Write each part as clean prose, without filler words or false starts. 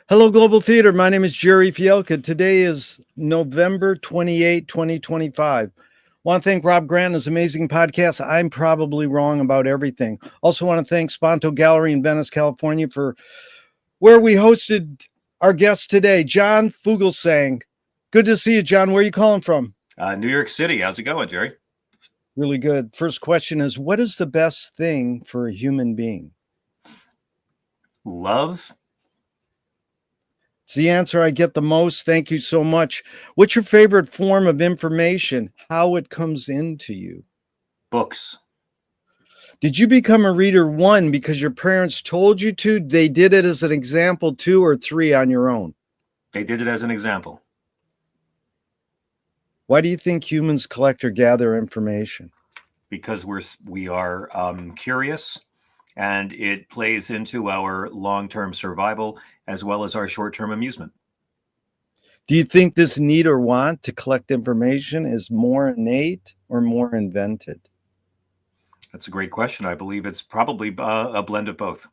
Hello, Global Theater. My name is Gerry Fialka. Today is November 28, 2025. Want to thank Rob Grant and his amazing podcast. I'm probably wrong about everything. Also want to thank Sponto Gallery in Venice, California for where we hosted our guest today, John Fugelsang. Good to see you, John. Where are you calling from? New York City. How's it going, Gerry? Really good. First question is, what is the best thing for a human being? Love. It's the answer I get the most. Thank you so much. What's your favorite form of information? How it comes into you? Books. Did you become a reader, one, because your parents told you to? They did it as an example, two, or three on your own? They did it as an example. Why do you think humans collect or gather information? Because we are curious, and it plays into our long-term survival as well as our short-term amusement. Do you think this need or want to collect information is more innate or more invented? That's a great question. I believe it's probably a blend of both.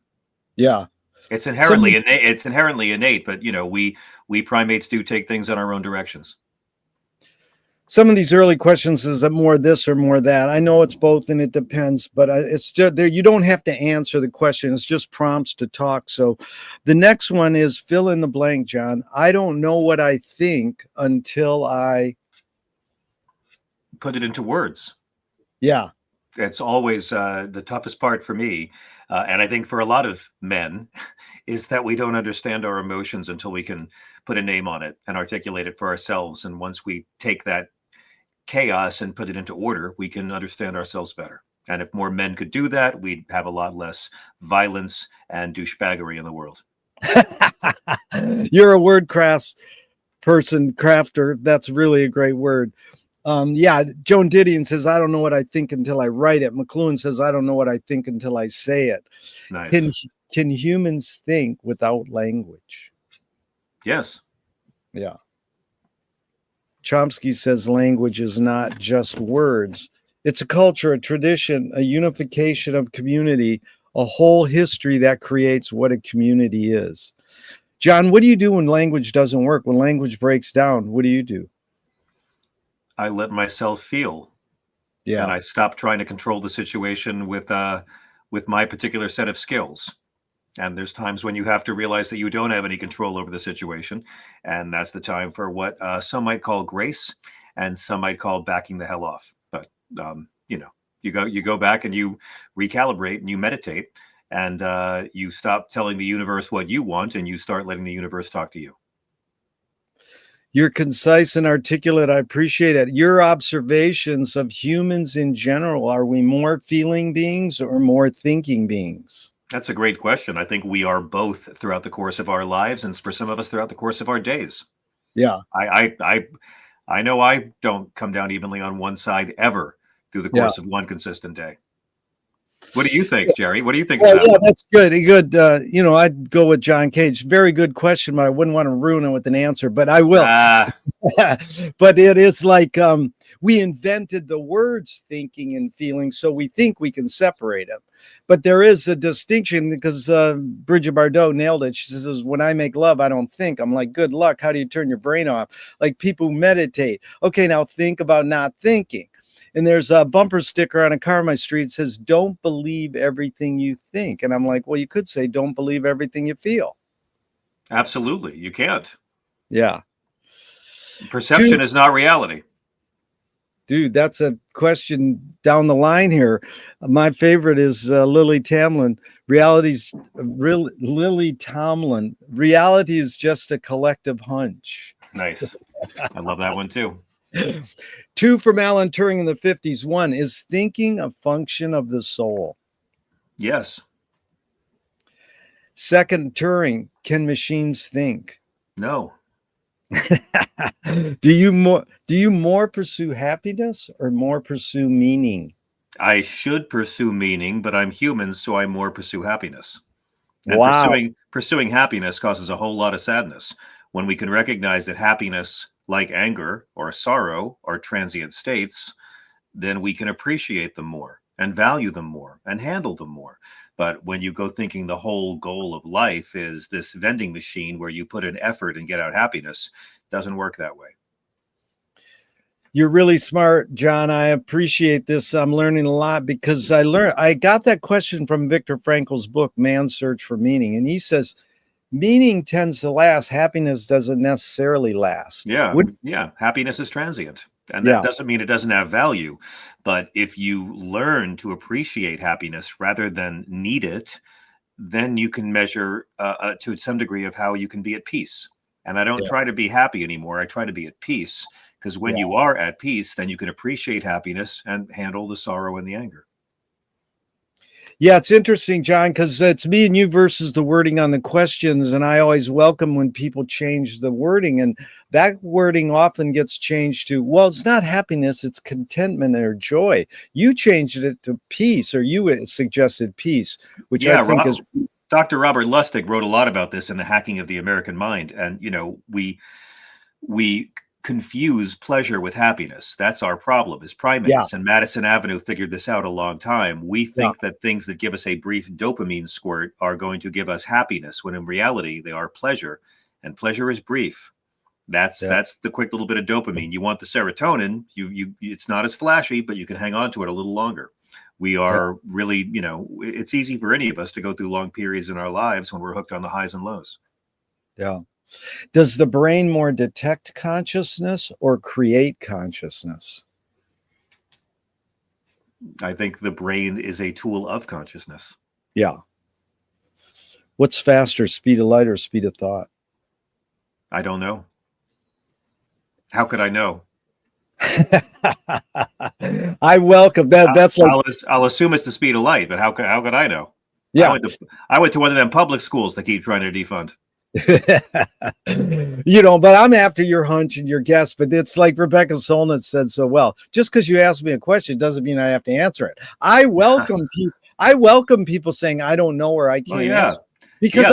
Yeah. It's inherently innate, but we primates do take things in our own directions. Some of these early questions is it more this or more that? I know it's both and it depends, but it's just there. You don't have to answer the question. It's just prompts to talk. So the next one is fill in the blank, John. I don't know what I think until I put it into words. Yeah. It's always the toughest part for me. And I think for a lot of men is that we don't understand our emotions until we can put a name on it and articulate it for ourselves. And once we take that chaos and put it into order, we can understand ourselves better. And if more men could do that, we'd have a lot less violence and douchebaggery in the world. You're a word crafter. That's really a great word. Yeah, Joan Didion says, I don't know what I think until I write it. McLuhan says, I don't know what I think until I say it. Nice. Can humans think without language? Yes. Yeah. Chomsky says language is not just words. It's a culture, a tradition, a unification of community, a whole history that creates what a community is. John, what do you do when language doesn't work? When language breaks down, what do you do? I let myself feel. Yeah. And I stop trying to control the situation with my particular set of skills. And there's times when you have to realize that you don't have any control over the situation. And that's the time for what some might call grace and some might call backing the hell off. But, you go back and you recalibrate and you meditate and you stop telling the universe what you want and you start letting the universe talk to you. You're concise and articulate. I appreciate it. Your observations of humans in general, are we more feeling beings or more thinking beings? That's a great question. I think we are both throughout the course of our lives, and for some of us throughout the course of our days. Yeah. I know I don't come down evenly on one side ever through the course of one consistent day. What do you think, Gerry? What do you think of that? Yeah, that's good. Good. I'd go with John Cage. Very good question, but I wouldn't want to ruin it with an answer, but I will. But it is like we invented the words thinking and feeling, so we think we can separate them. But there is a distinction because Bridget Bardot nailed it. She says, when I make love, I don't think. I'm like, good luck. How do you turn your brain off? Like people who meditate. Okay, now think about not thinking. And there's a bumper sticker on a car on my street that says, don't believe everything you think. And I'm like, well, you could say, don't believe everything you feel. Absolutely. You can't. Yeah. Perception is not reality. Dude, that's a question down the line here. My favorite is Lily Tomlin. Lily Tomlin. Reality is just a collective hunch. Nice. I love that one too. 2 from Alan Turing in the 50s. 1, is thinking a function of the soul? Yes. 2nd, Turing, can machines think? No. Do you more pursue happiness or more pursue meaning? I should pursue meaning, but I'm human, so I more pursue happiness. And wow. Pursuing happiness causes a whole lot of sadness. When we can recognize that happiness, like anger or sorrow, are transient states, then we can appreciate them more. and value them more and handle them more. But when you go thinking the whole goal of life is this vending machine where you put in effort and get out happiness, it doesn't work that way. You're really smart, John. I appreciate this. I'm learning a lot because I got that question from Viktor Frankl's book, Man's Search for Meaning. And he says, meaning tends to last. Happiness doesn't necessarily last. Yeah. Yeah. Happiness is transient. And that doesn't mean it doesn't have value. But if you learn to appreciate happiness rather than need it, then you can measure to some degree of how you can be at peace. And I don't try to be happy anymore. I try to be at peace, because when you are at peace, then you can appreciate happiness and handle the sorrow and the anger. Yeah, it's interesting, John, because it's me and you versus the wording on the questions. And I always welcome when people change the wording. And that wording often gets changed to, well, it's not happiness, it's contentment or joy. You changed it to peace, or you suggested peace, which I think is... Dr. Robert Lustig wrote a lot about this in The Hacking of the American Mind. And, you know, we confuse pleasure with happiness. That's our problem as primates. And Madison Avenue figured this out a long time. We think that things that give us a brief dopamine squirt are going to give us happiness, when in reality they are pleasure, and pleasure is brief. That's the quick little bit of dopamine. You want the serotonin, it's not as flashy, but you can hang on to it a little longer. We are really, you know, it's easy for any of us to go through long periods in our lives when we're hooked on the highs and lows. Yeah. Does the brain more detect consciousness or create consciousness? I think the brain is a tool of consciousness. Yeah. What's faster, speed of light or speed of thought? I don't know. How could I know? I welcome that. That's like, I'll assume it's the speed of light, but how could I know? Yeah. I went to one of them public schools that keep trying to defund. You know, but I'm after your hunch and your guess. But it's like Rebecca Solnit said so well. Just because you ask me a question doesn't mean I have to answer it. I welcome people. I welcome people saying I don't know or I can't answer, because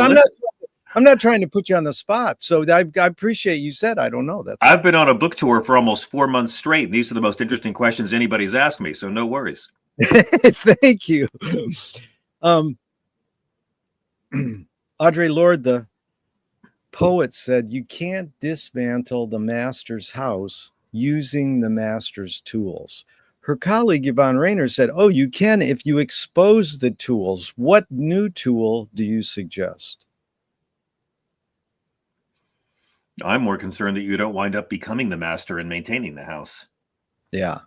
I'm not trying to put you on the spot. So I appreciate you said I don't know. I've been on a book tour for almost 4 months straight, and these are the most interesting questions anybody's asked me. So no worries. Thank you. Audre Lorde, the poet, said, you can't dismantle the master's house using the master's tools. Her colleague Yvonne Rainer said, oh, you can if you expose the tools. What new tool do you suggest? I'm more concerned that you don't wind up becoming the master and maintaining the house. Yeah.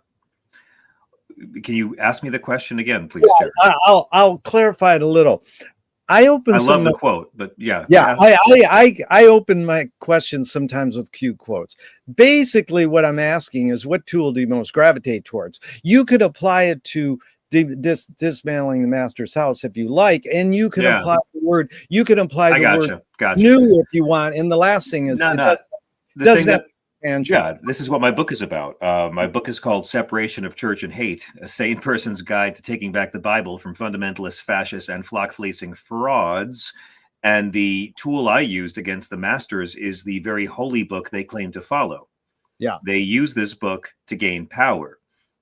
Can you ask me the question again, please? Yeah, I'll clarify it a little. I love the quote, but I open my questions sometimes with cute quotes. Basically, what I'm asking is, what tool do you most gravitate towards? You could apply it to dismantling the master's house if you like, and you can apply the word. You can apply the word new if you want. And the last thing is, this is what my book is about. My book is called Separation of Church and Hate, a sane person's guide to taking back the Bible from fundamentalist, fascist, and flock-fleecing frauds. And the tool I used against the masters is the very holy book they claim to follow. Yeah. They use this book to gain power.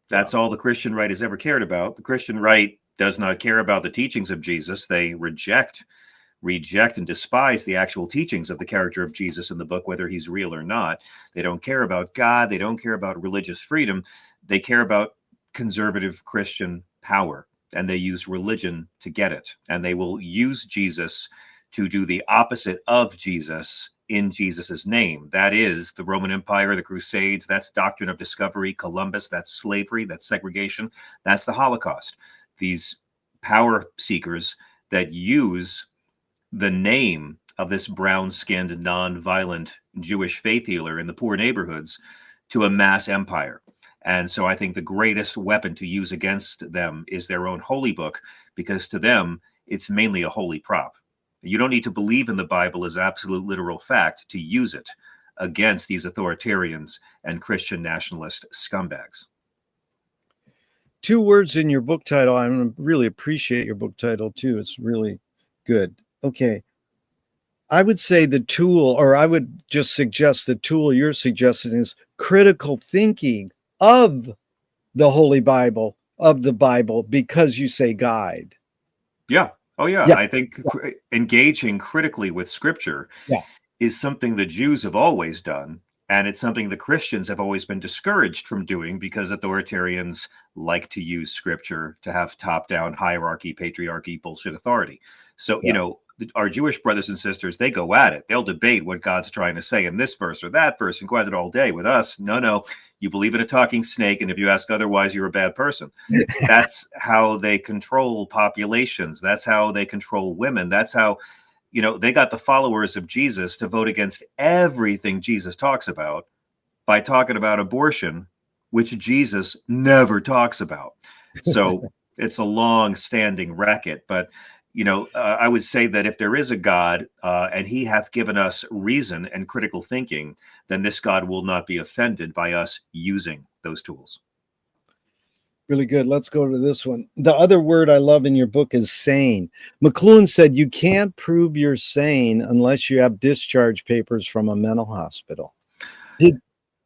That's all the Christian right has ever cared about. The Christian right does not care about the teachings of Jesus. They reject and despise the actual teachings of the character of Jesus in the book, whether he's real or not. They don't care about God. They don't care about religious freedom. They care about conservative Christian power, and they use religion to get it. And they will use Jesus to do the opposite of Jesus in Jesus's name. That is the Roman Empire, the Crusades, that's doctrine of discovery, Columbus, that's slavery, that's segregation, that's the Holocaust. These power seekers that use the name of this brown-skinned, non-violent Jewish faith healer in the poor neighborhoods to amass empire. And so I think the greatest weapon to use against them is their own holy book, because to them, it's mainly a holy prop. You don't need to believe in the Bible as absolute literal fact to use it against these authoritarians and Christian nationalist scumbags. 2 words in your book title. I really appreciate your book title too. It's really good. Okay. I would say the tool, or I would just suggest the tool you're suggesting is critical thinking of the Holy Bible of the Bible because you say guide. Yeah. Oh, yeah. Yeah. I think engaging critically with Scripture Yeah. is something the Jews have always done. And it's something the Christians have always been discouraged from doing because authoritarians like to use Scripture to have top-down hierarchy, patriarchy, bullshit authority. So, our Jewish brothers and sisters, they go at it. They'll debate what God's trying to say in this verse or that verse and go at it all day. With us, no, you believe in a talking snake, and if you ask otherwise, you're a bad person. That's how they control populations. That's how they control women. That's how, they got the followers of Jesus to vote against everything Jesus talks about by talking about abortion, which Jesus never talks about. So it's a long-standing racket. But, I would say that if there is a God and he hath given us reason and critical thinking, then this God will not be offended by us using those tools. Really good. Let's go to this one. The other word I love in your book is sane. McLuhan said you can't prove you're sane unless you have discharge papers from a mental hospital.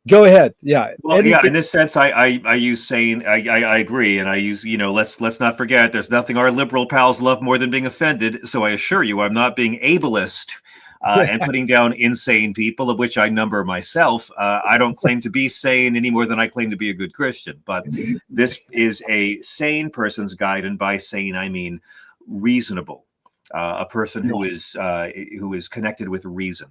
Go ahead. Yeah. Well, yeah. In this sense, I use sane. I agree, and I use let's not forget. There's nothing our liberal pals love more than being offended. So I assure you, I'm not being ableist and putting down insane people, of which I number myself. I don't claim to be sane any more than I claim to be a good Christian. But this is a sane person's guide, and by sane I mean reasonable. A person who is connected with reason,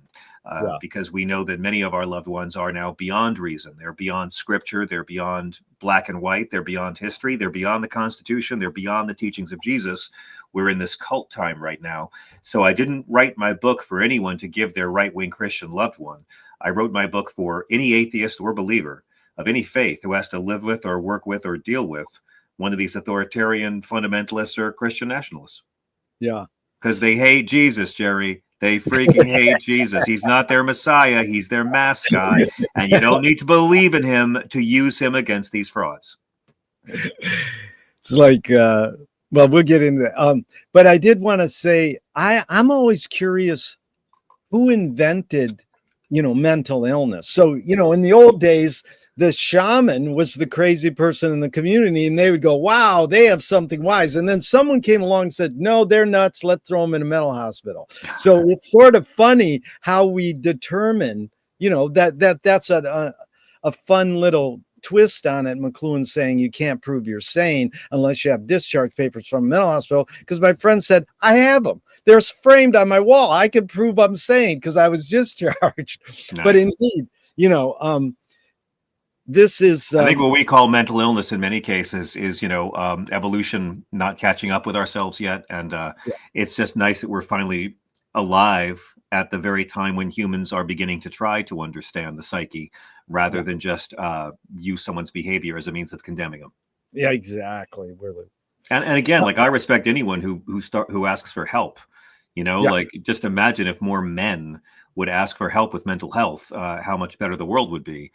because we know that many of our loved ones are now beyond reason. They're beyond Scripture. They're beyond black and white. They're beyond history. They're beyond the Constitution. They're beyond the teachings of Jesus. We're in this cult time right now. So I didn't write my book for anyone to give their right-wing Christian loved one. I wrote my book for any atheist or believer of any faith who has to live with or work with or deal with one of these authoritarian fundamentalists or Christian nationalists. Yeah. Because they hate Jesus, Gerry. They freaking hate Jesus. He's not their Messiah. He's their mascot. And you don't need to believe in him to use him against these frauds. It's like, well, we'll get into that. But I did want to say, I'm always curious who invented, mental illness. So, in the old days, the shaman was the crazy person in the community, and they would go, wow, they have something wise. And then someone came along and said, no, they're nuts. Let's throw them in a mental hospital. So it's sort of funny how we determine, that's a fun little twist on it. McLuhan saying you can't prove you're sane unless you have discharge papers from a mental hospital. Because my friend said, I have them. They're framed on my wall. I can prove I'm sane because I was discharged. Nice. But indeed, this is I think what we call mental illness in many cases is evolution not catching up with ourselves yet, and it's just nice that we're finally alive at the very time when humans are beginning to try to understand the psyche rather than just use someone's behavior as a means of condemning them. Yeah, exactly. And again, like, I respect anyone who asks for help. Like, just imagine if more men would ask for help with mental health, how much better the world would be.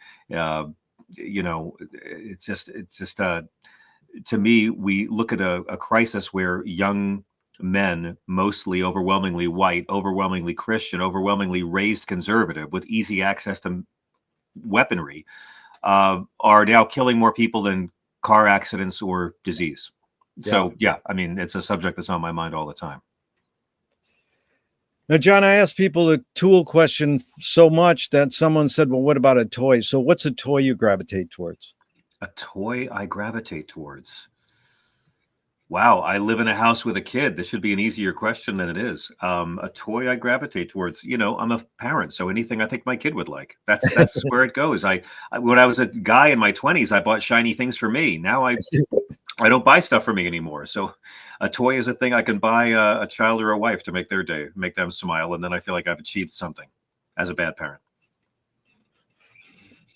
It's just to me, we look at a crisis where young men, mostly overwhelmingly white, overwhelmingly Christian, overwhelmingly raised conservative with easy access to weaponry, are now killing more people than car accidents or disease. So, I mean, it's a subject that's on my mind all the time. Now, John, I asked people the tool question so much that someone said, well, what about a toy? So what's a toy you gravitate towards? A toy I gravitate towards? Wow, I live in a house with a kid. This should be an easier question than it is. A toy I gravitate towards. I'm a parent, so anything I think my kid would like. That's where it goes. When I was a guy in my 20s, I bought shiny things for me. Now I don't buy stuff for me anymore. So a toy is a thing I can buy a child or a wife to make their day, make them smile, and then I feel like I've achieved something as a bad parent.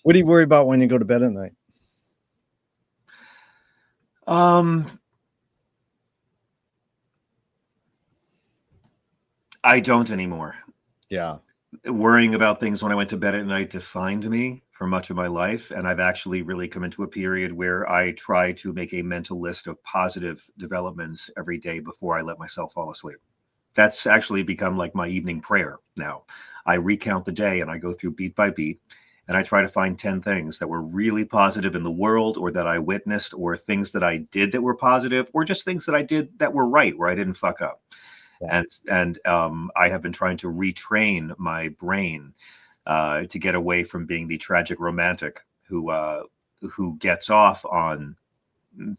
What do you worry about when you go to bed at night? I don't anymore. Yeah. Worrying about things when I went to bed at night defined me for much of my life. And I've actually really come into a period where I try to make a mental list of positive developments every day before I let myself fall asleep. That's actually become like my evening prayer now. I recount the day and I go through beat by beat. and I try to find 10 things that were really positive in the world, or that I witnessed, or things that I did that were positive, or just things that I did that were right, where I didn't fuck up. Yeah. And I have been trying to retrain my brain to get away from being the tragic romantic who gets off on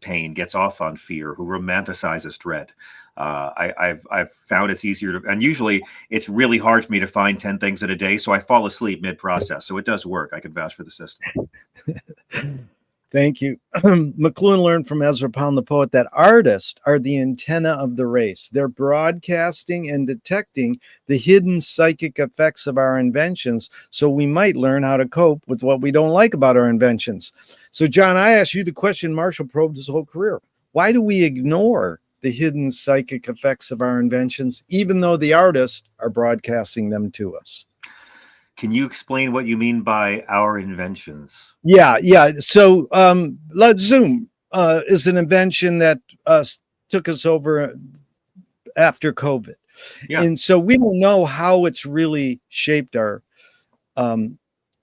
pain, gets off on fear, who romanticizes dread. I've found it's easier to, and usually it's really hard for me to find 10 things in a day, so I fall asleep mid-process. So it does work. I can vouch for the system. Thank you. McLuhan learned from Ezra Pound the poet that artists are the antenna of the race. They're broadcasting and detecting the hidden psychic effects of our inventions, so we might learn how to cope with what we don't like about our inventions. So, John, I asked you the question Marshall probed his whole career. Why do we ignore the hidden psychic effects of our inventions, even though the artists are broadcasting them to us? Can you explain what you mean by our inventions? Yeah. So Zoom is an invention that took us over after COVID. Yeah. And so we don't know how it's really shaped our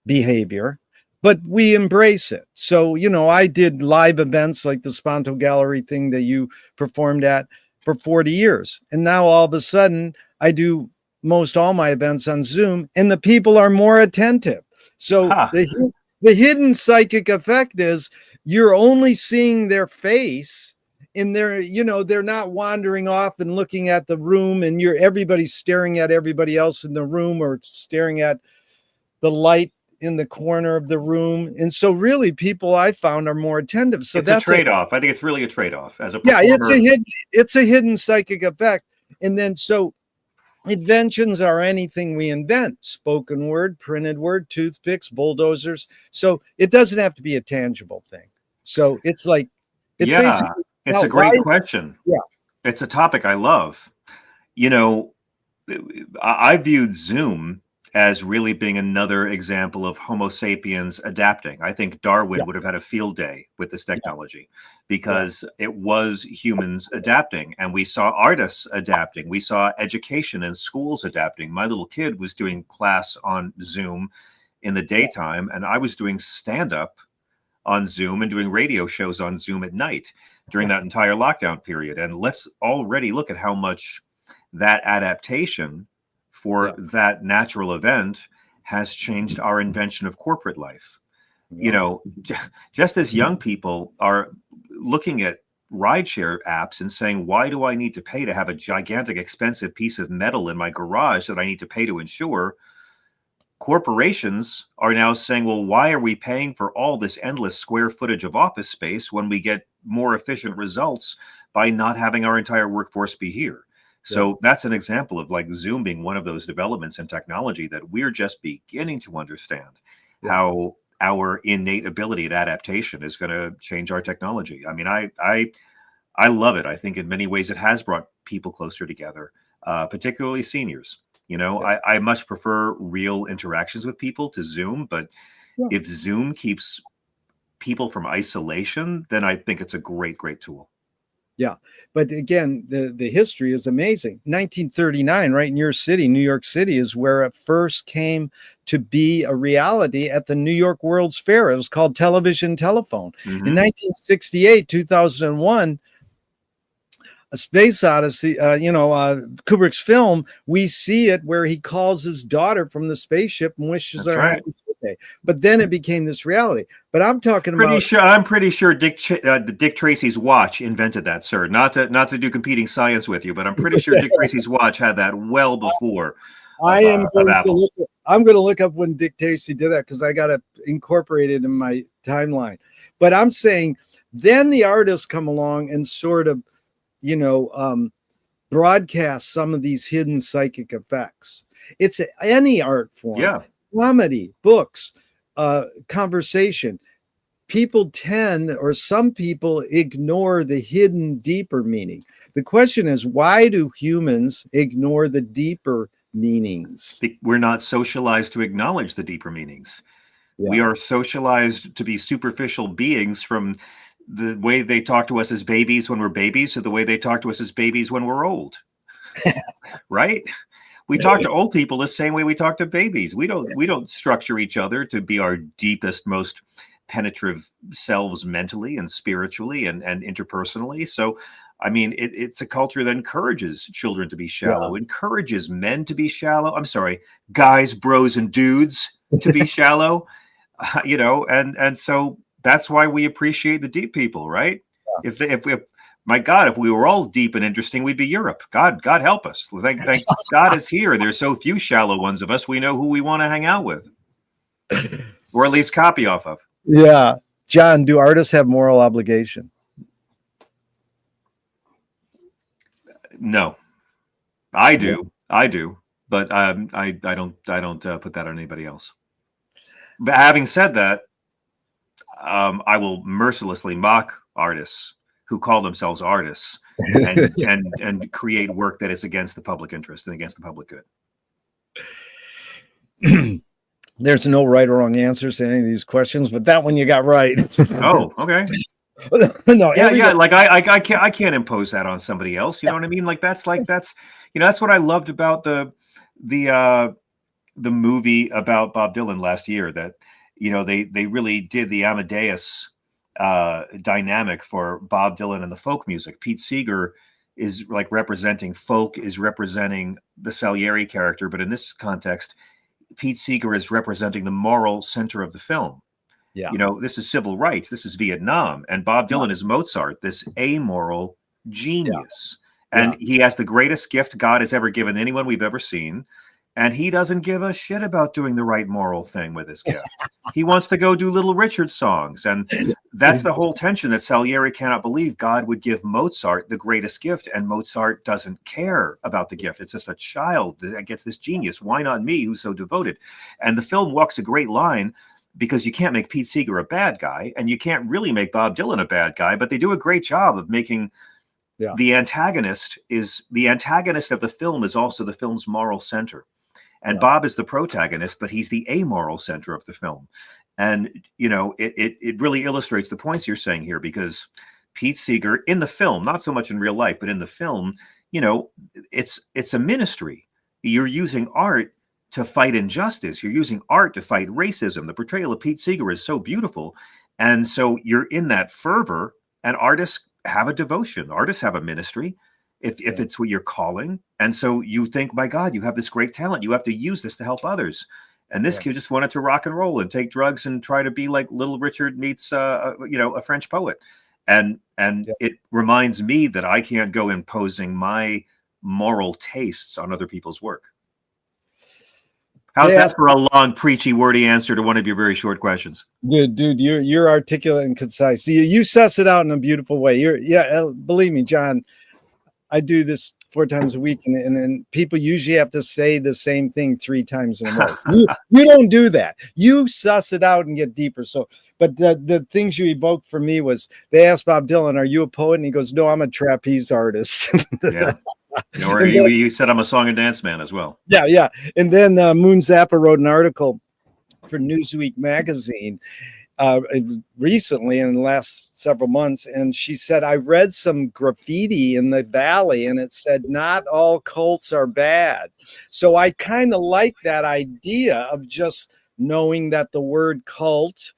behavior, but we embrace it. So, you know, I did live events like the Sponto Gallery thing that you performed at for 40 years. And now all of a sudden I do most all my events on Zoom, and the people are more attentive. So the hidden psychic effect is you're only seeing their face, and they're not wandering off and looking at the room, and everybody's staring at everybody else in the room, or staring at the light in the corner of the room. And so really people I found are more attentive. So it's a trade-off. I think it's really a trade-off as a performer. Yeah, it's a hidden psychic effect. And then so inventions are anything we invent: spoken word, printed word, toothpicks, bulldozers. So it doesn't have to be a tangible thing. So it's basically, it's a great question. Yeah, it's a topic I love. You know, I viewed Zoom as really being another example of Homo sapiens adapting. I think Darwin would have had a field day with this technology because it was humans adapting, and we saw artists adapting. We saw education and schools adapting. My little kid was doing class on Zoom in the daytime, and I was doing stand-up on Zoom and doing radio shows on Zoom at night during that entire lockdown period. And let's already look at how much that adaptation for that natural event has changed our invention of corporate life. You know, just as young people are looking at rideshare apps and saying, why do I need to pay to have a gigantic expensive piece of metal in my garage that I need to pay to insure? Corporations are now saying, well, why are we paying for all this endless square footage of office space when we get more efficient results by not having our entire workforce be here? So that's an example of like Zoom being one of those developments in technology that we're just beginning to understand how our innate ability at adaptation is going to change our technology. I mean, I love it. I think in many ways it has brought people closer together, particularly seniors. You know, I much prefer real interactions with people to Zoom, but if Zoom keeps people from isolation, then I think it's a great, great tool. Yeah. But again, the history is amazing. 1939, right in your city, New York City, is where it first came to be a reality at the New York World's Fair. It was called television telephone. In 1968, 2001, A Space Odyssey, Kubrick's film, we see it where he calls his daughter from the spaceship and wishes her happy birthday. But then it became this reality. But I'm talking about. I'm pretty sure Dick Tracy's watch invented that, sir. Not to do competing science with you, but I'm pretty sure Dick Tracy's watch had that well before. I'm going to look up when Dick Tracy did that because I got it incorporated in my timeline. But I'm saying then the artists come along and sort of, broadcast some of these hidden psychic effects. It's any art form, comedy, books, conversation. People some people ignore the hidden deeper meaning. The question is, why do humans ignore the deeper meanings? We're not socialized to acknowledge the deeper meanings. We are socialized to be superficial beings, from the way they talk to us as babies when we're babies to the way they talk to us as babies when we're old. Right? We talk to old people the same way we talk to babies. We don't structure each other to be our deepest, most penetrative selves mentally and spiritually and interpersonally. So, I mean, it's a culture that encourages children to be shallow, encourages men to be shallow. I'm sorry, guys, bros, and dudes to be shallow. You know, and so that's why we appreciate the deep people, right? If my God, if we were all deep and interesting, we'd be Europe. God help us. Thank God it's here. There's so few shallow ones of us. We know who we want to hang out with, or at least copy off of. Yeah. John, do artists have moral obligation? No, I do. I do. But I don't put that on anybody else. But having said that, I will mercilessly mock artists who call themselves artists and create work that is against the public interest and against the public good. There's no right or wrong answers to any of these questions, but that one you got right. Oh, okay. No, yeah. Like I can't impose that on somebody else. You know what I mean? Like that's you know, that's what I loved about the movie about Bob Dylan last year. That, you know, they really did the Amadeus dynamic for Bob Dylan and the folk music. Pete Seeger is like representing folk, is representing the Salieri character, but in this context, Pete Seeger is representing the moral center of the film. Yeah. You know, this is civil rights, this is Vietnam, and Bob Dylan is Mozart, this amoral genius. And he has the greatest gift God has ever given anyone we've ever seen. And he doesn't give a shit about doing the right moral thing with his gift. He wants to go do Little Richard songs. And that's the whole tension that Salieri cannot believe God would give Mozart the greatest gift. And Mozart doesn't care about the gift. It's just a child that gets this genius. Why not me, who's so devoted? And the film walks a great line, because you can't make Pete Seeger a bad guy and you can't really make Bob Dylan a bad guy, but they do a great job of making the antagonist of the film is also the film's moral center. And Bob is the protagonist, but he's the amoral center of the film. And, you know, it really illustrates the points you're saying here, because Pete Seeger in the film, not so much in real life, but in the film, you know, it's a ministry. You're using art to fight injustice. You're using art to fight racism. The portrayal of Pete Seeger is so beautiful. And so you're in that fervor, and artists have a devotion. Artists have a ministry. If it's what you're calling. And so you think, my God, you have this great talent. You have to use this to help others. And this kid just wanted to rock and roll and take drugs and try to be like Little Richard meets, you know, a French poet. And it reminds me that I can't go imposing my moral tastes on other people's work. How's that for a long, preachy, wordy answer to one of your very short questions? Dude, you're articulate and concise. You suss it out in a beautiful way. Believe me, John, I do this 4 times a week, and people usually have to say the same thing 3 times in a row. You don't do that. You suss it out and get deeper. So, but the things you evoked for me was, they asked Bob Dylan, "Are you a poet?" And he goes, "No, I'm a trapeze artist." Yeah. Or you said I'm a song and dance man as well. Yeah. And then Moon Zappa wrote an article for Newsweek magazine recently, in the last several months, and she said, I read some graffiti in the valley and it said, not all cults are bad. So I kind of like that idea of just knowing that the word cult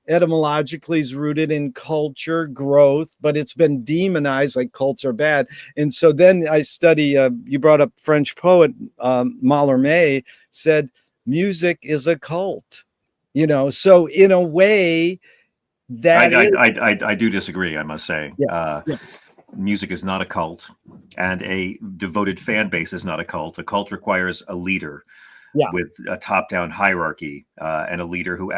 etymologically is rooted in culture, growth, but it's been demonized, like cults are bad. And so then I study, you brought up French poet Mallarmé, said music is a cult. You know, so in a way, that I do disagree, I must say. Music is not a cult, and a devoted fan base is not a cult. A cult requires a leader with a top-down hierarchy, and a leader who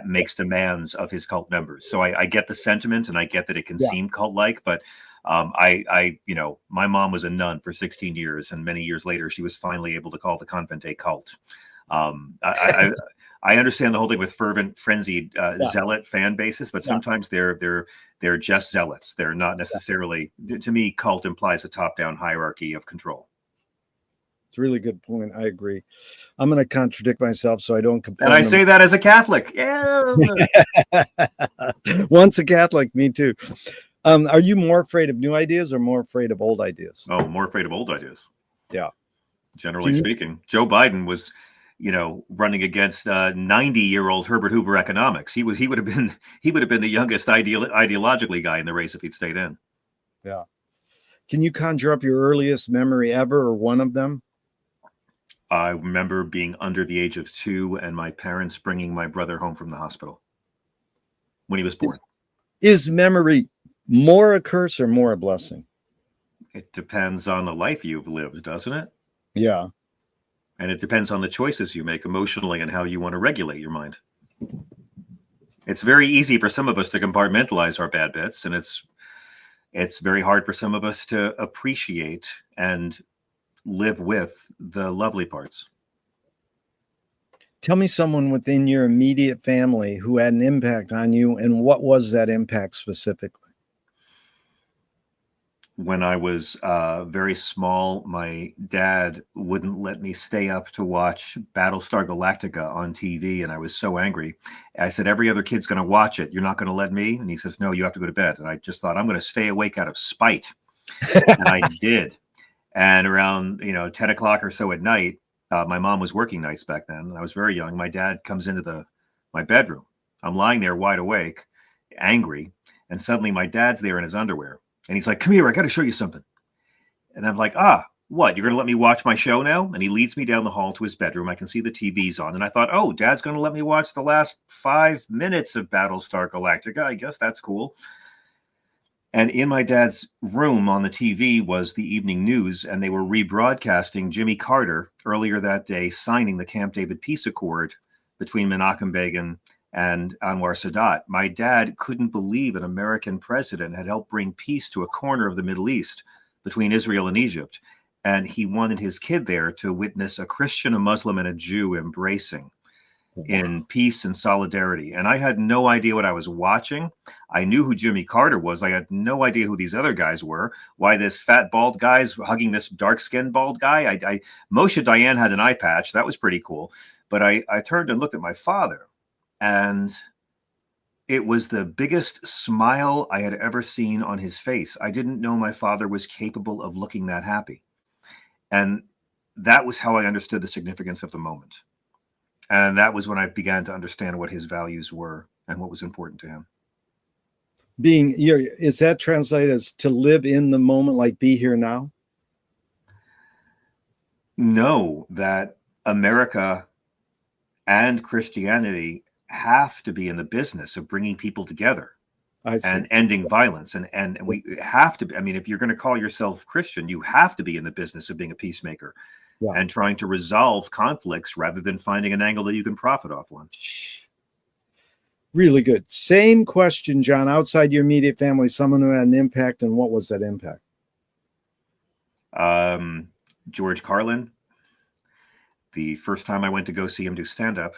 makes demands of his cult members. So I get the sentiment, and I get that it can seem cult-like, but you know, my mom was a nun for 16 years, and many years later, she was finally able to call the convent a cult. I understand the whole thing with fervent, frenzied, zealot fan bases, but sometimes they're just zealots. They're not necessarily. To me, cult implies a top-down hierarchy of control. It's a really good point. I agree. I'm going to contradict myself so I don't conform. And I say that as a Catholic. Yeah. Once a Catholic, me too. Are you more afraid of new ideas or more afraid of old ideas? Oh, more afraid of old ideas. Yeah. generally speaking. Joe Biden was, running against 90-year-old Herbert Hoover economics. He would have been the youngest ideologically guy in the race if he'd stayed in. Yeah. Can you conjure up your earliest memory ever, or one of them? I remember being under the age of 2 and my parents bringing my brother home from the hospital when he was born. Is memory more a curse or more a blessing? It depends on the life you've lived, doesn't it? Yeah. And it depends on the choices you make emotionally and how you want to regulate your mind. It's very easy for some of us to compartmentalize our bad bits, and it's very hard for some of us to appreciate and live with the lovely parts. Tell me someone within your immediate family who had an impact on you, and what was that impact specifically? When I was very small, my dad wouldn't let me stay up to watch Battlestar Galactica on TV, and I was so angry. I said, every other kid's going to watch it. You're not going to let me? And he says, no, you have to go to bed. And I just thought, I'm going to stay awake out of spite. And I did. And around 10 o'clock or so at night, my mom was working nights back then, and I was very young. My dad comes into my bedroom. I'm lying there wide awake, angry, and suddenly my dad's there in his underwear. And he's like, come here, I got to show you something. And I'm like, what? You're going to let me watch my show now? And he leads me down the hall to his bedroom. I can see the TV's on. And I thought, oh, Dad's going to let me watch the last 5 minutes of Battlestar Galactica. I guess that's cool. And in my dad's room on the TV was the evening news, and they were rebroadcasting Jimmy Carter earlier that day signing the Camp David peace accord between Menachem Begin and Anwar Sadat. My dad couldn't believe an American president had helped bring peace to a corner of the Middle East between Israel and Egypt. And he wanted his kid there to witness a Christian, a Muslim, and a Jew embracing in peace and solidarity. And I had no idea what I was watching. I knew who Jimmy Carter was. I had no idea who these other guys were. Why this fat bald guy's hugging this dark-skinned bald guy. Moshe Dayan had an eye patch. That was pretty cool. But I turned and looked at my father, and it was the biggest smile I had ever seen on his face. I didn't know my father was capable of looking that happy. And that was how I understood the significance of the moment. And that was when I began to understand what his values were and what was important to him. Is that translated as to live in the moment, like be here now? No, that America and Christianity have to be in the business of bringing people together and ending violence. And we have to, if you're going to call yourself Christian, you have to be in the business of being a peacemaker. Yeah. And trying to resolve conflicts rather than finding an angle that you can profit off on. Really good. Same question, John. Outside your immediate family, someone who had an impact, and what was that impact? George Carlin. The first time I went to go see him do stand-up,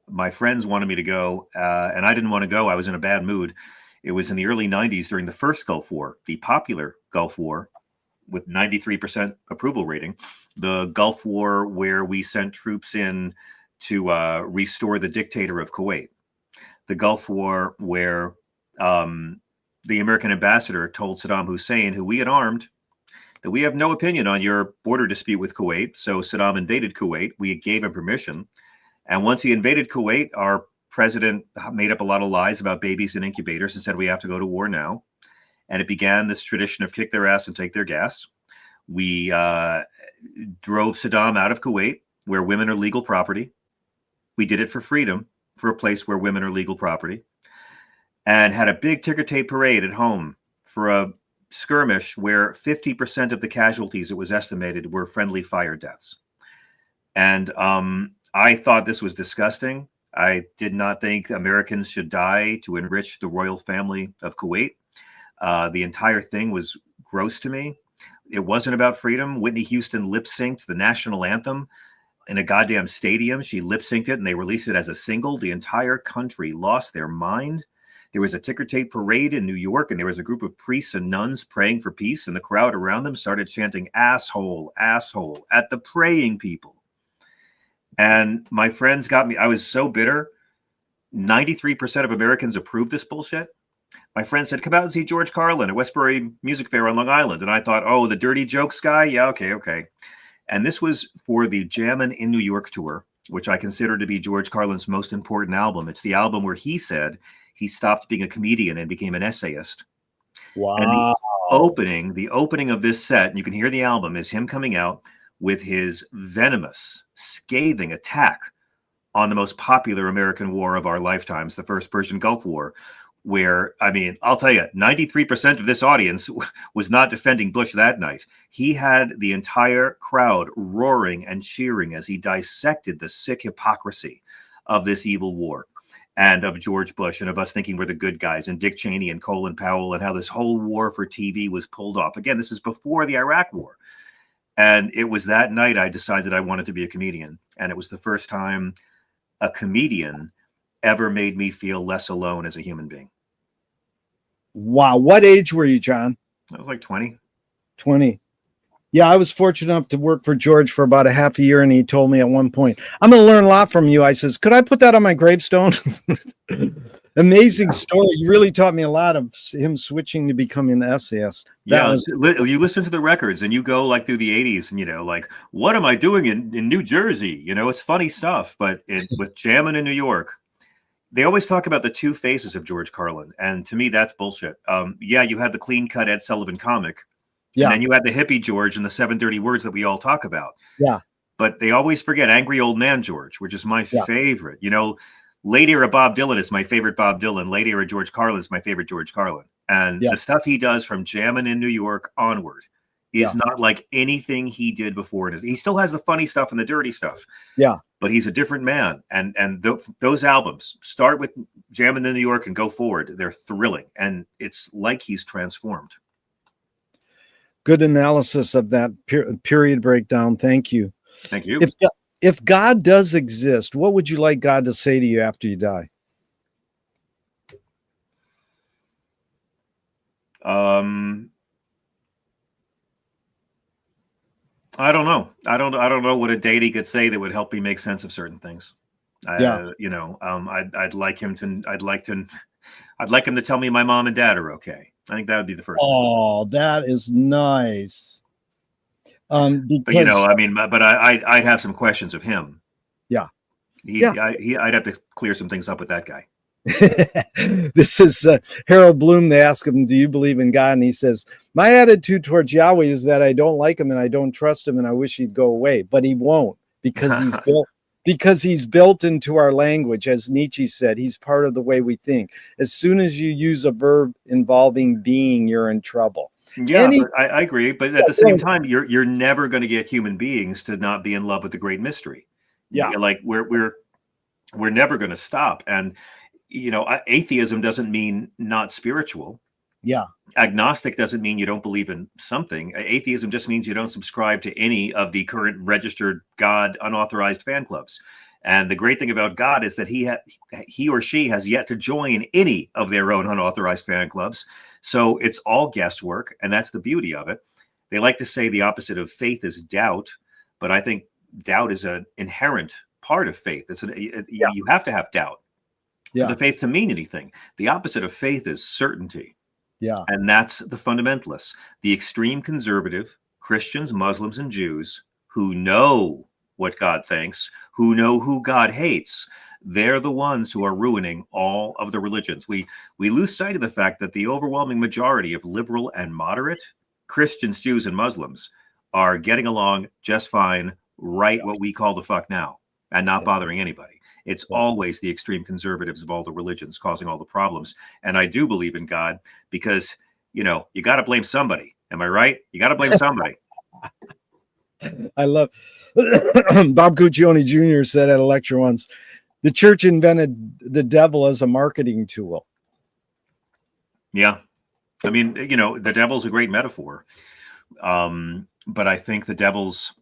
my friends wanted me to go, and I didn't want to go. I was in a bad mood. It was in the early 90s during the first Gulf War, the popular Gulf War, with 93% approval rating, the Gulf War where we sent troops in to restore the dictator of Kuwait, the Gulf War where the American ambassador told Saddam Hussein, who we had armed, that we have no opinion on your border dispute with Kuwait. So Saddam invaded Kuwait. We gave him permission. And once he invaded Kuwait, our president made up a lot of lies about babies in incubators and said, we have to go to war now. And it began this tradition of kick their ass and take their gas. We drove Saddam out of Kuwait, where women are legal property. We did it for freedom, for a place where women are legal property, and had a big ticker tape parade at home for a skirmish where 50% of the casualties, it was estimated, were friendly fire deaths. And I thought this was disgusting. I did not think Americans should die to enrich the royal family of Kuwait. The entire thing was gross to me. It wasn't about freedom. Whitney Houston lip-synced the national anthem in a goddamn stadium. She lip-synced it and they released it as a single. The entire country lost their mind. There was a ticker tape parade in New York, and there was a group of priests and nuns praying for peace, and the crowd around them started chanting asshole, asshole at the praying people. And my friends got me. I was so bitter. 93% of Americans approved this bullshit. My friend said, come out and see George Carlin at Westbury Music Fair on Long Island. And I thought, oh, the dirty jokes guy? Yeah, okay. And this was for the Jammin' in New York tour, which I consider to be George Carlin's most important album. It's the album where he said he stopped being a comedian and became an essayist. Wow. And the opening of this set, and you can hear the album, is him coming out with his venomous, scathing attack on the most popular American war of our lifetimes, the First Persian Gulf War, where, I mean, I'll tell you, 93% of this audience was not defending Bush that night. He had the entire crowd roaring and cheering as he dissected the sick hypocrisy of this evil war, and of George Bush, and of us thinking we're the good guys, and Dick Cheney and Colin Powell, and how this whole war for TV was pulled off. Again, this is before the Iraq War. And it was that night I decided I wanted to be a comedian. And it was the first time a comedian ever made me feel less alone as a human being. Wow. What age were you, John? I was like 20. 20. Yeah, I was fortunate enough to work for George for about a half a year, and he told me at one point, I'm going to learn a lot from you. I says, could I put that on my gravestone? Amazing story. You really taught me a lot of him switching to becoming an essayist. You listen to the records and you go like through the 80s and, you know, like, what am I doing in New Jersey? You know, it's funny stuff. But with Jammin' in New York, they always talk about the two faces of George Carlin. And to me, that's bullshit. Yeah, you had the clean cut Ed Sullivan comic. Yeah. And then you had the hippie George and the 7 dirty words that we all talk about. Yeah. But they always forget Angry Old Man George, which is my favorite. You know, late era Bob Dylan is my favorite Bob Dylan. Late era George Carlin is my favorite George Carlin. And the stuff he does from Jammin' in New York onward is not like anything he did before. He still has the funny stuff and the dirty stuff. Yeah. But he's a different man. And those albums, start with Jammin' in New York and go forward. They're thrilling. And it's like he's transformed. Good analysis of that period breakdown. Thank you. Thank you. If God does exist, what would you like God to say to you after you die? I don't know. I don't know what a deity could say that would help me make sense of certain things. You know, I'd like him to tell me my mom and dad are okay. I think that would be the first. Oh, that is nice. Because, but, you know, I mean, but I'd have some questions of him. Yeah. I'd have to clear some things up with that guy. This is Harold Bloom. They ask him, do you believe in God? And he says, my attitude towards Yahweh is that I don't like him and I don't trust him and I wish he'd go away, but he won't, because he's built into our language. As Nietzsche said, he's part of the way we think. As soon as you use a verb involving being, you're in trouble. Yeah, I agree. But at the same time, you're never going to get human beings to not be in love with the great mystery. Yeah, like we're never going to stop. And you know, atheism doesn't mean not spiritual. Yeah. Agnostic doesn't mean you don't believe in something. Atheism just means you don't subscribe to any of the current registered God unauthorized fan clubs. And the great thing about God is that he or she has yet to join any of their own unauthorized fan clubs. So it's all guesswork, and that's the beauty of it. They like to say the opposite of faith is doubt, but I think doubt is an inherent part of faith. You have to have doubt for the faith to mean anything. The opposite of faith is certainty. Yeah. And that's the fundamentalists, the extreme conservative Christians, Muslims, and Jews who know what God thinks, who know who God hates. They're the ones who are ruining all of the religions. We lose sight of the fact that the overwhelming majority of liberal and moderate Christians, Jews, and Muslims are getting along just fine, right what we call the fuck now, and not bothering anybody. It's always the extreme conservatives of all the religions causing all the problems. And I do believe in God because, you know, you got to blame somebody. Am I right? You got to blame somebody. I love Bob Guccione Jr. said at a lecture once, the church invented the devil as a marketing tool. Yeah. I mean, you know, the devil's a great metaphor. But I think the devil's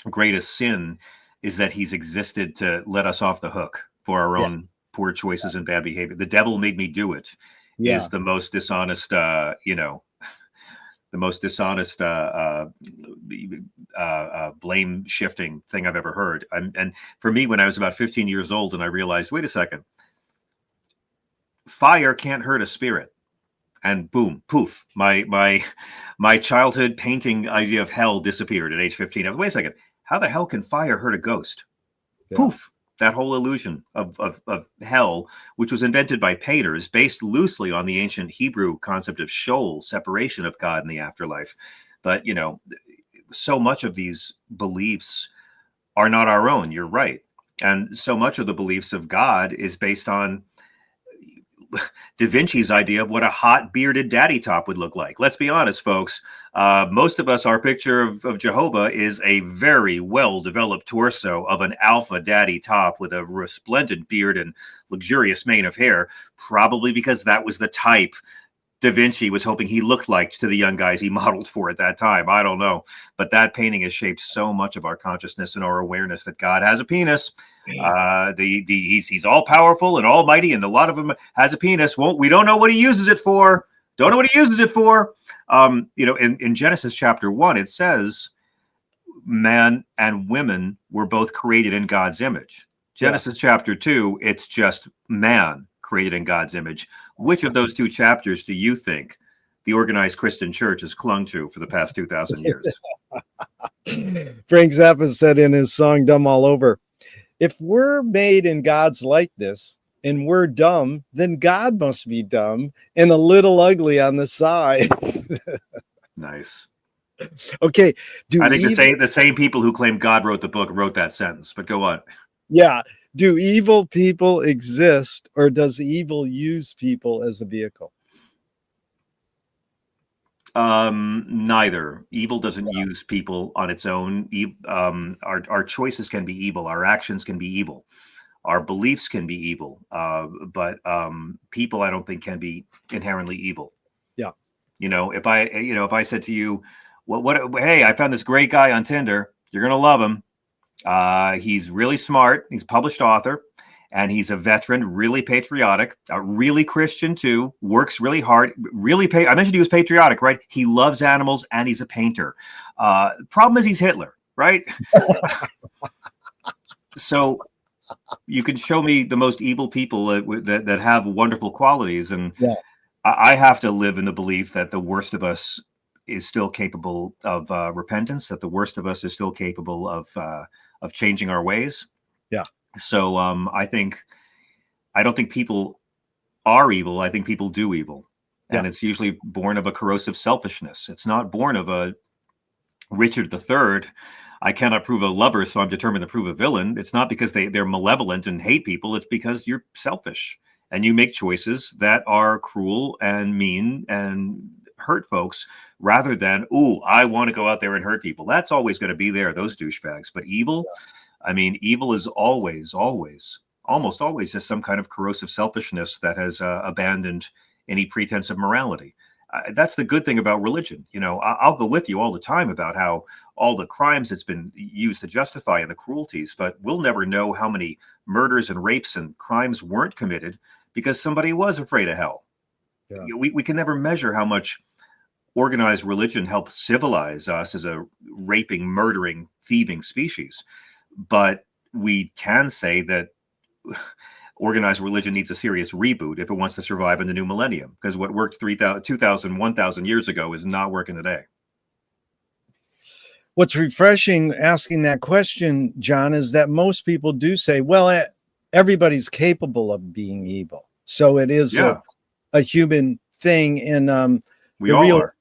greatest sin is that he's existed to let us off the hook for our own poor choices and bad behavior. The devil made me do it is the most dishonest, the most dishonest blame shifting thing I've ever heard. And for me, when I was about 15 years old and I realized, wait a second, fire can't hurt a spirit. And boom, poof, my childhood painting idea of hell disappeared at age 15. Wait a second, how the hell can fire hurt a ghost? Yeah. Poof, that whole illusion of hell, which was invented by painters, based loosely on the ancient Hebrew concept of Sheol, separation of God in the afterlife. But, you know, so much of these beliefs are not our own. You're right. And so much of the beliefs of God is based on Da Vinci's idea of what a hot bearded daddy top would look like. Let's be honest, folks. Most of us, our picture of Jehovah is a very well-developed torso of an alpha daddy top with a resplendent beard and luxurious mane of hair, probably because that was the type Da Vinci was hoping he looked like to the young guys he modeled for at that time. I don't know. But that painting has shaped so much of our consciousness and our awareness that God has a penis. He's all powerful and almighty, and a lot of them has a penis. We don't know what he uses it for. Don't know what he uses it for. You know, in Genesis chapter 1, it says man and women were both created in God's image. Genesis chapter 2, it's just man created in God's image. Which of those two chapters do you think the organized Christian church has clung to for the past 2,000 years? Frank Zappa said in his song Dumb All Over, if we're made in God's likeness and we're dumb, then God must be dumb and a little ugly on the side. Nice. Okay. I think the same people who claim God wrote the book wrote that sentence, but go on. Yeah. Do evil people exist, or does evil use people as a vehicle? Neither. Evil doesn't use people on its own. Our choices can be evil. Our actions can be evil. Our beliefs can be evil. But people, I don't think, can be inherently evil. Yeah. You know, if I said to you, hey, I found this great guy on Tinder. You're gonna love him. He's really smart. He's a published author. And he's a veteran, really patriotic, really Christian too, works really hard, I mentioned he was patriotic, right? He loves animals and he's a painter. Problem is he's Hitler, right? So you can show me the most evil people that have wonderful qualities. And I have to live in the belief that the worst of us is still capable of repentance, that the worst of us is still capable of changing our ways. Yeah. So I don't think people are evil. I think people do evil. And it's usually born of a corrosive selfishness. It's not born of a Richard III. I cannot prove a lover, so I'm determined to prove a villain. It's not because they're malevolent and hate people. It's because you're selfish and you make choices that are cruel and mean and hurt folks rather than, I want to go out there and hurt people. That's always going to be there, those douchebags. But evil... I mean, evil is almost always just some kind of corrosive selfishness that has abandoned any pretense of morality. That's the good thing about religion. You know, I'll go with you all the time about how all the crimes it's been used to justify and the cruelties, but we'll never know how many murders and rapes and crimes weren't committed because somebody was afraid of hell. Yeah. We can never measure how much organized religion helped civilize us as a raping, murdering, thieving species. But we can say that organized religion needs a serious reboot if it wants to survive in the new millennium, because what worked 2,000, 1,000 years ago is not working today. What's refreshing asking that question, John, is that most people do say, well, everybody's capable of being evil. So it is a human thing. And we all are.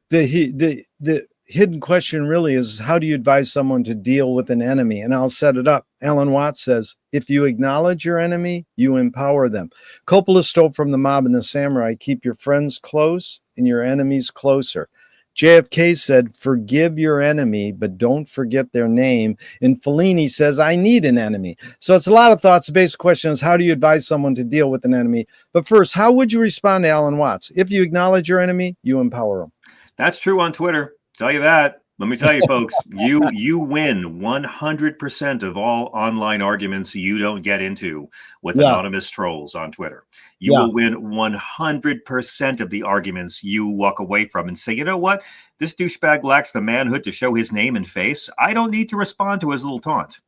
The hidden question really is, how do you advise someone to deal with an enemy? And I'll set it up. Alan Watts says, if you acknowledge your enemy, you empower them. Coppola stole from The Mob and the Samurai, keep your friends close and your enemies closer. JFK said, forgive your enemy, but don't forget their name. And Fellini says, I need an enemy. So it's a lot of thoughts. The basic question is, how do you advise someone to deal with an enemy? But first, how would you respond to Alan Watts? If you acknowledge your enemy, you empower them. That's true on Twitter. Tell you that. Let me tell you, folks, you win 100% of all online arguments you don't get into with anonymous trolls on Twitter. You will win 100% of the arguments you walk away from and say, you know what? This douchebag lacks the manhood to show his name and face. I don't need to respond to his little taunt.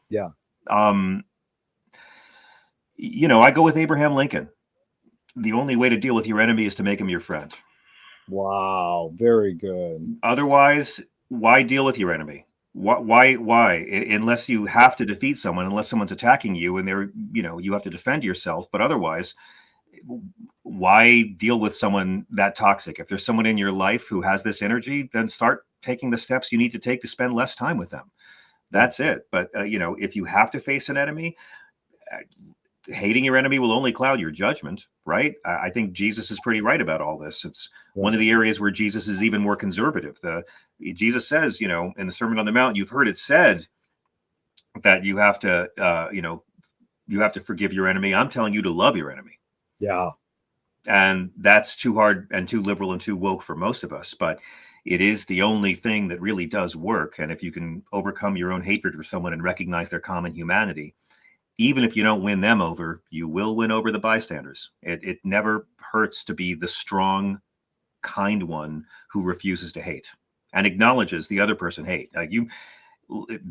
Yeah. You know, I go with Abraham Lincoln. the only way to deal with your enemy is to make him your friend. Wow, very good. Otherwise, why deal with your enemy? Why? Unless you have to defeat someone, unless someone's attacking you and they're, you have to defend yourself. But otherwise, why deal with someone that toxic? If there's someone in your life who has this energy, then start taking the steps you need to take to spend less time with them. That's it. But, if you have to face an enemy, hating your enemy will only cloud your judgment, right? I think Jesus is pretty right about all this. It's one of the areas where Jesus is even more conservative. Jesus says, in the Sermon on the Mount, you've heard it said that you have to, you have to forgive your enemy. I'm telling you to love your enemy. Yeah. And that's too hard and too liberal and too woke for most of us. But it is the only thing that really does work. And if you can overcome your own hatred for someone and recognize their common humanity, even if you don't win them over, you will win over the bystanders. It never hurts to be the strong, kind one who refuses to hate and acknowledges the other person hate. You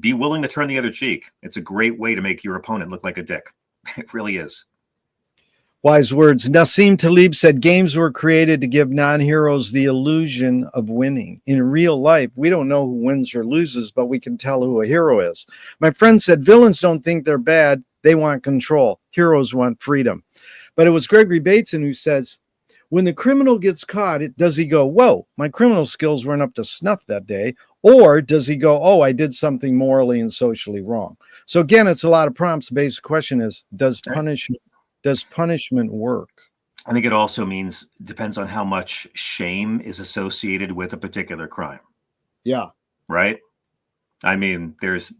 be willing to turn the other cheek. It's a great way to make your opponent look like a dick. It really is. Wise words. Nassim Taleb said games were created to give non-heroes the illusion of winning. In real life, we don't know who wins or loses, but we can tell who a hero is. My friend said villains don't think they're bad. They want control. Heroes want freedom. But it was Gregory Bateson who says, when the criminal gets caught, does he go, whoa, my criminal skills weren't up to snuff that day? Or does he go, oh, I did something morally and socially wrong? So again, it's a lot of prompts. The basic question is, does punishment work? I think it also depends on how much shame is associated with a particular crime. Yeah. Right? I mean, there's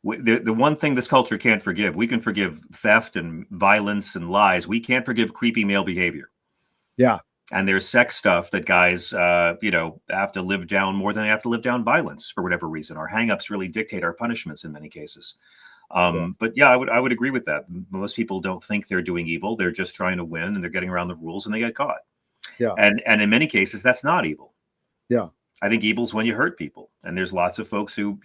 the one thing this culture can't forgive. We can forgive theft and violence and lies. We can't forgive creepy male behavior. Yeah. And there's sex stuff that guys, have to live down more than they have to live down violence for whatever reason. Our hangups really dictate our punishments in many cases. But yeah, I would agree with that. Most people don't think they're doing evil. They're just trying to win and they're getting around the rules and they get caught. Yeah. And in many cases, that's not evil. Yeah. I think evil's when you hurt people. And there's lots of folks who,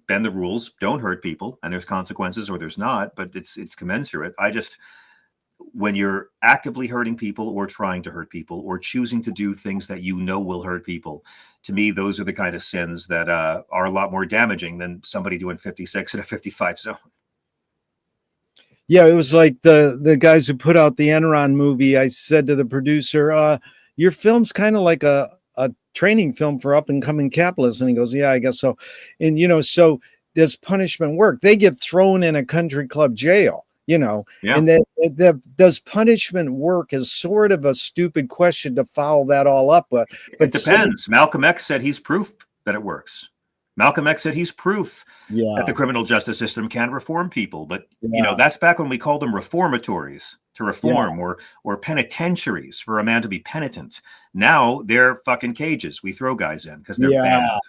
bend the rules, don't hurt people, and there's consequences or there's not, but it's commensurate. When you're actively hurting people or trying to hurt people or choosing to do things that will hurt people, to me, those are the kind of sins that are a lot more damaging than somebody doing 56 in a 55 zone. Yeah, it was like the guys who put out the Enron movie. I said to the producer, your film's kind of like a training film for up and coming capitalists. And he goes, yeah, I guess so. And, so does punishment work? They get thrown in a country club jail, yeah. And then does punishment work is sort of a stupid question to follow that all up. But it depends. Malcolm X said he's proof that it works. Malcolm X said he's proof that the criminal justice system can reform people. But, that's back when we called them reformatories to reform or penitentiaries for a man to be penitent. Now they're fucking cages we throw guys in because they're bound.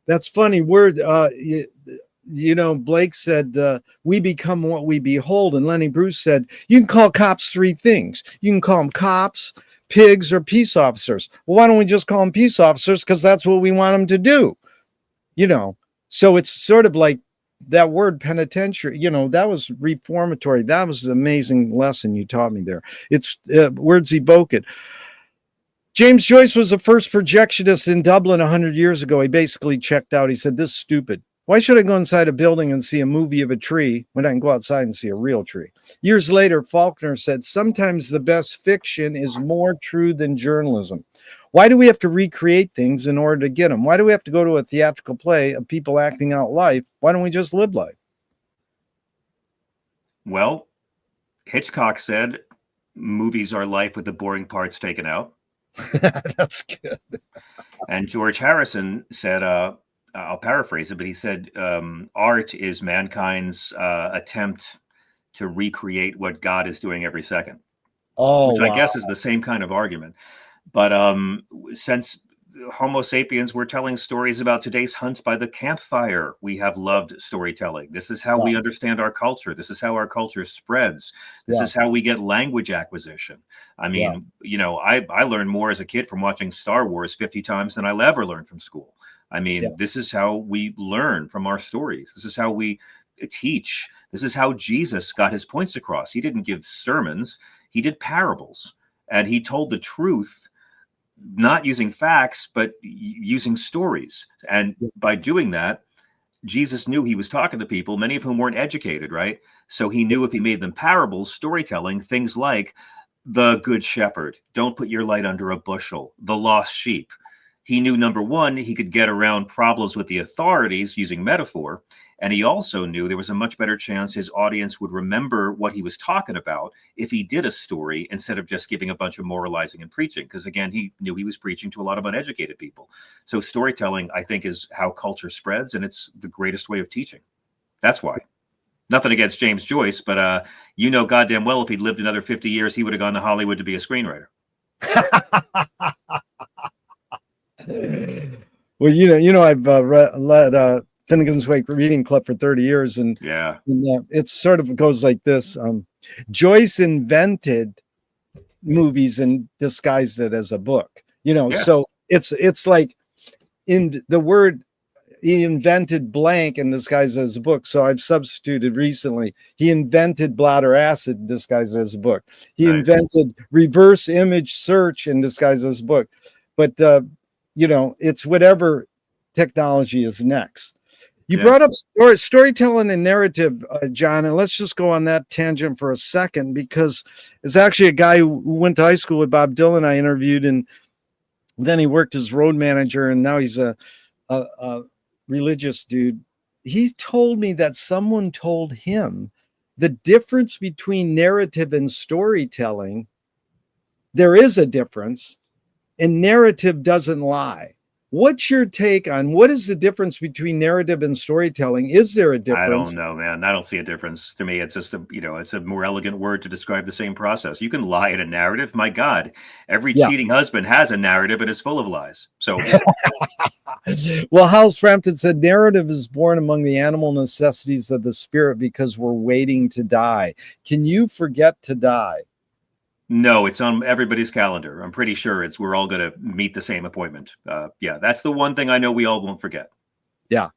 That's funny word. Blake said, we become what we behold. And Lenny Bruce said, you can call cops three things. You can call them cops, pigs, or peace officers. Well, why don't we just call them peace officers? Because that's what we want them to do. So it's sort of like that word penitentiary, that was reformatory. That was an amazing lesson you taught me there. It's words evoke it. James Joyce was the first projectionist in Dublin 100 years ago. He basically checked out. He said, this is stupid. Why should I go inside a building and see a movie of a tree when I can go outside and see a real tree? Years later, Faulkner said, sometimes the best fiction is more true than journalism. Why do we have to recreate things in order to get them? Why do we have to go to a theatrical play of people acting out life? Why don't we just live life? Well, Hitchcock said, movies are life with the boring parts taken out. That's good. And George Harrison said, I'll paraphrase it, but he said, art is mankind's attempt to recreate what God is doing every second. Which I guess is the same kind of argument. But since Homo sapiens were telling stories about today's hunt by the campfire, we have loved storytelling. This is how we understand our culture. This is how our culture spreads. This is how we get language acquisition. I mean, I learned more as a kid from watching Star Wars 50 times than I'll ever learn from school. I mean, this is how we learn from our stories. This is how we teach. This is how Jesus got his points across. He didn't give sermons. He did parables, and he told the truth, not using facts, but using stories. And by doing that, Jesus knew he was talking to people, many of whom weren't educated, right? So he knew if he made them parables, storytelling, things like the good shepherd, don't put your light under a bushel, the lost sheep. He knew, number one, he could get around problems with the authorities using metaphor. And he also knew there was a much better chance his audience would remember what he was talking about if he did a story instead of just giving a bunch of moralizing and preaching. Because again, he knew he was preaching to a lot of uneducated people. So storytelling, I think, is how culture spreads, and it's the greatest way of teaching. That's why. Nothing against James Joyce, but you know goddamn well if he'd lived another 50 years, he would have gone to Hollywood to be a screenwriter. Well, I've led Finnegan's Wake Reading Club for 30 years, and yeah, it sort of goes like this. Joyce invented movies and disguised it as a book. So it's like in the word. He invented blank and disguised it as a book. So I've substituted recently. He invented bladder acid and disguised it as a book. He invented reverse image search and disguised it as a book. But, it's whatever technology is next. You brought up storytelling and narrative, John, and let's just go on that tangent for a second, because it's actually a guy who went to high school with Bob Dylan I interviewed, and then he worked as road manager, and now he's a religious dude. He told me that someone told him the difference between narrative and storytelling, there is a difference, and narrative doesn't lie. What's your take on what is the difference between narrative and storytelling? Is there a difference? I don't know, man. I don't see a difference. To me, it's just it's a more elegant word to describe the same process. You can lie in a narrative. My God, every cheating husband has a narrative and is full of lies. So, well, Hals Frampton said narrative is born among the animal necessities of the spirit because we're waiting to die. Can you forget to die? No, it's on everybody's calendar. I'm pretty sure we're all going to meet the same appointment. That's the one thing I know we all won't forget. Yeah.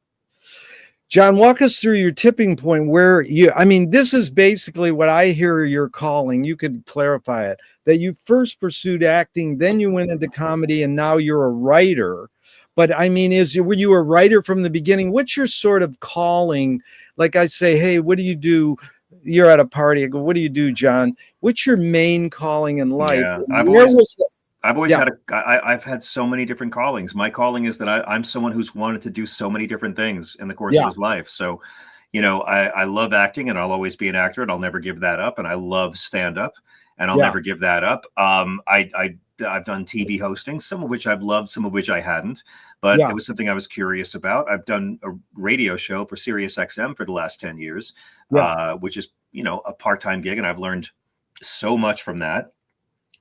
John, walk us through your tipping point where this is basically what I hear your calling. You could clarify it, that you first pursued acting, then you went into comedy, and now you're a writer. But were you a writer from the beginning? What's your sort of calling? Like I say, hey, what do you do? You're at a party. I go, what do you do, John? What's your main calling in life? Yeah, I've had so many different callings. My calling is that I'm someone who's wanted to do so many different things in the course of his life. So, I love acting, and I'll always be an actor, and I'll never give that up. And I love stand-up, and I'll never give that up. I've done TV hosting, some of which I've loved, some of which I hadn't, but it was something I was curious about. I've done a radio show for Sirius XM for the last 10 years, which is, a part-time gig. And I've learned so much from that.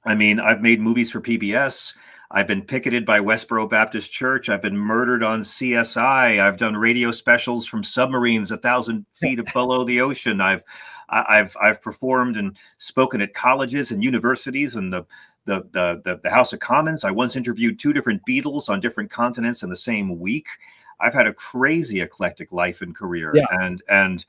I've made movies for PBS. I've been picketed by Westboro Baptist Church. I've been murdered on CSI. I've done radio specials from submarines 1,000 feet below the ocean. I've performed and spoken at colleges and universities and the House of Commons. I once interviewed 2 different Beatles on different continents in the same week. I've had a crazy eclectic life and career, and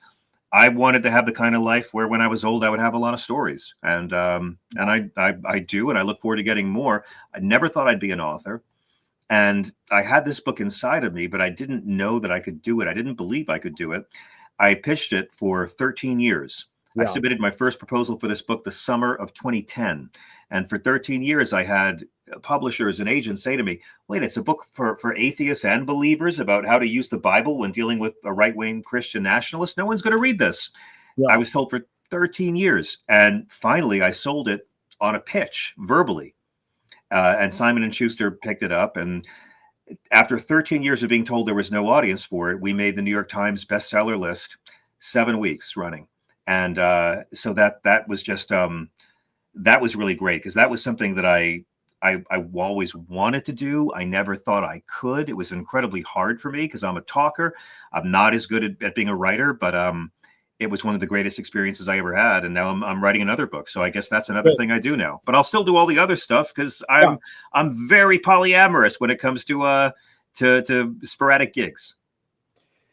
I wanted to have the kind of life where when I was old, I would have a lot of stories, and I do, and I look forward to getting more. I never thought I'd be an author, and I had this book inside of me, but I didn't know that I could do it. I didn't believe I could do it. I pitched it for 13 years. I submitted my first proposal for this book the summer of 2010. And for 13 years, I had publishers and agents say to me, wait, it's a book for atheists and believers about how to use the Bible when dealing with a right-wing Christian nationalist. No one's going to read this. I was told for 13 years. And finally, I sold it on a pitch verbally. And Simon & Schuster picked it up. And after 13 years of being told there was no audience for it, we made the New York Times bestseller list 7 weeks running. And so that was just that was really great, because that was something that I always wanted to do. I never thought I could. It was incredibly hard for me because I'm a talker. I'm not as good at being a writer, but it was one of the greatest experiences I ever had. And now I'm writing another book. So I guess that's another thing I do now. But I'll still do all the other stuff because I'm very polyamorous when it comes to sporadic gigs.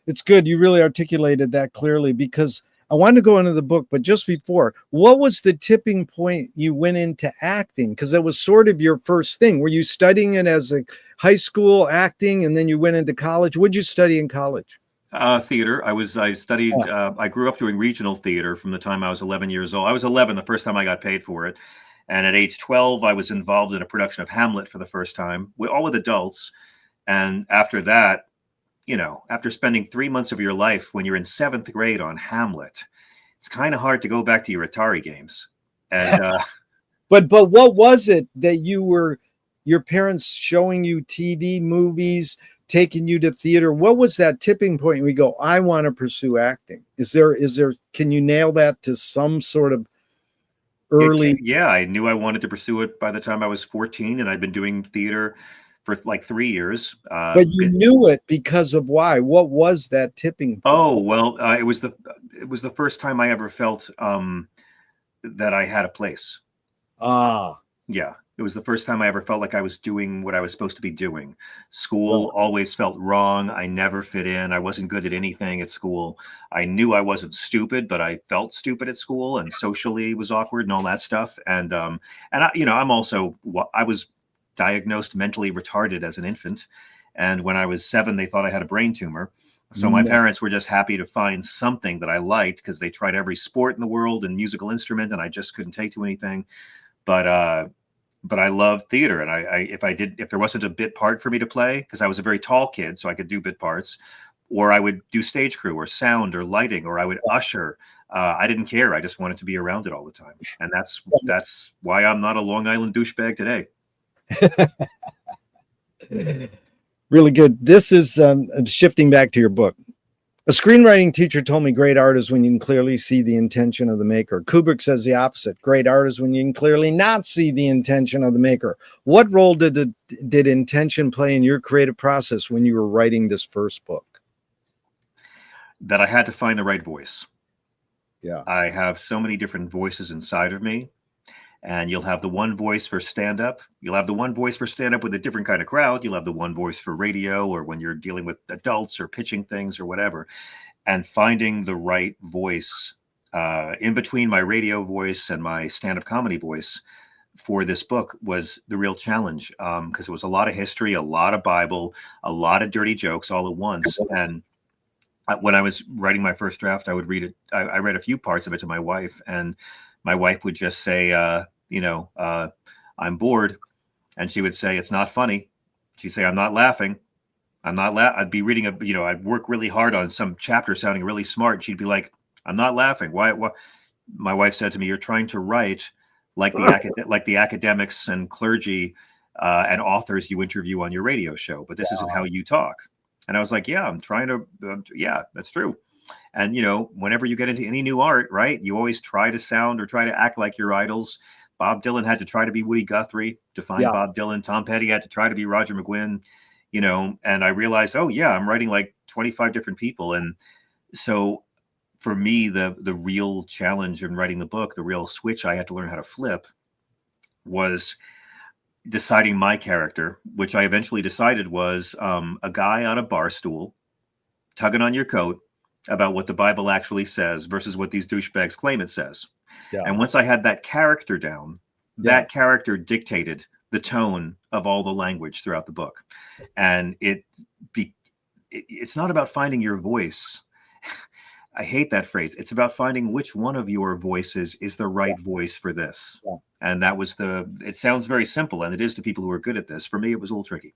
It's good. You really articulated that clearly, because I wanted to go into the book, but just before, what was the tipping point you went into acting? Because that was sort of your first thing. Were you studying it as a high school acting, and then you went into college? What did you study in college? Theater. I studied, I grew up doing regional theater from the time I was 11 years old. I was 11 the first time I got paid for it. And at age 12, I was involved in a production of Hamlet for the first time, all with adults. And after that, after spending 3 months of your life when you're in 7th grade on Hamlet, it's kind of hard to go back to your Atari games. And but what was it that your parents showing you TV, movies, taking you to theater? What was that tipping point? We go, I want to pursue acting. Is there, can you nail that to some sort of early? Yeah, I knew I wanted to pursue it by the time I was 14, and I'd been doing theater for like 3 years. But you knew it because of why? What was that tipping point? Oh, well, it was the first time I ever felt that I had a place. Yeah, it was the first time I ever felt like I was doing what I was supposed to be doing. School always felt wrong. I never fit in. I wasn't good at anything at school. I knew I wasn't stupid, but I felt stupid at school, and socially was awkward and all that stuff. And I was diagnosed mentally retarded as an infant. And when I was 7, they thought I had a brain tumor. So my parents were just happy to find something that I liked, because they tried every sport in the world and musical instrument, and I just couldn't take to anything. But I loved theater. And if there wasn't a bit part for me to play, because I was a very tall kid, so I could do bit parts, or I would do stage crew or sound or lighting, or I would usher. I didn't care. I just wanted to be around it all the time. And that's why I'm not a Long Island douchebag today. Really good. This is shifting back to your book. A screenwriting teacher told me great art is when you can clearly see the intention of the maker. Kubrick says the opposite. Great art is when you can clearly not see the intention of the maker. What role did intention play in your creative process when you were writing this first book? That I had to find the right voice. Yeah. I have so many different voices inside of me. And you'll have the one voice for stand-up. You'll have the one voice for stand-up with a different kind of crowd. You'll have the one voice for radio, or when you're dealing with adults or pitching things or whatever. And finding the right voice in between my radio voice and my stand-up comedy voice for this book was the real challenge, because it was a lot of history, a lot of Bible, a lot of dirty jokes all at once. And when I was writing my first draft, I would read it. I read a few parts of it to my wife, and my wife would just say, I'm bored. And she would say, it's not funny. She'd say, I'm not laughing. I'd be reading I'd work really hard on some chapter sounding really smart. She'd be like, I'm not laughing. Why? My wife said to me, you're trying to write like the academics and clergy and authors you interview on your radio show, but this isn't how you talk. And I was like, yeah, I'm trying to, yeah, that's true. And, whenever you get into any new art, right, you always try to sound or try to act like your idols. Bob Dylan had to try to be Woody Guthrie to find Bob Dylan. Tom Petty had to try to be Roger McGuinn, and I realized, oh, yeah, I'm writing like 25 different people. And so for me, the real challenge in writing the book, the real switch I had to learn how to flip was deciding my character, which I eventually decided was a guy on a bar stool tugging on your coat about what the Bible actually says versus what these douchebags claim it says. Yeah. And once I had that character down, that character dictated the tone of all the language throughout the book. And it's not about finding your voice. I hate that phrase. It's about finding which one of your voices is the right voice for this. Yeah. And that was it sounds very simple, and it is to people who are good at this. For me, it was a little tricky.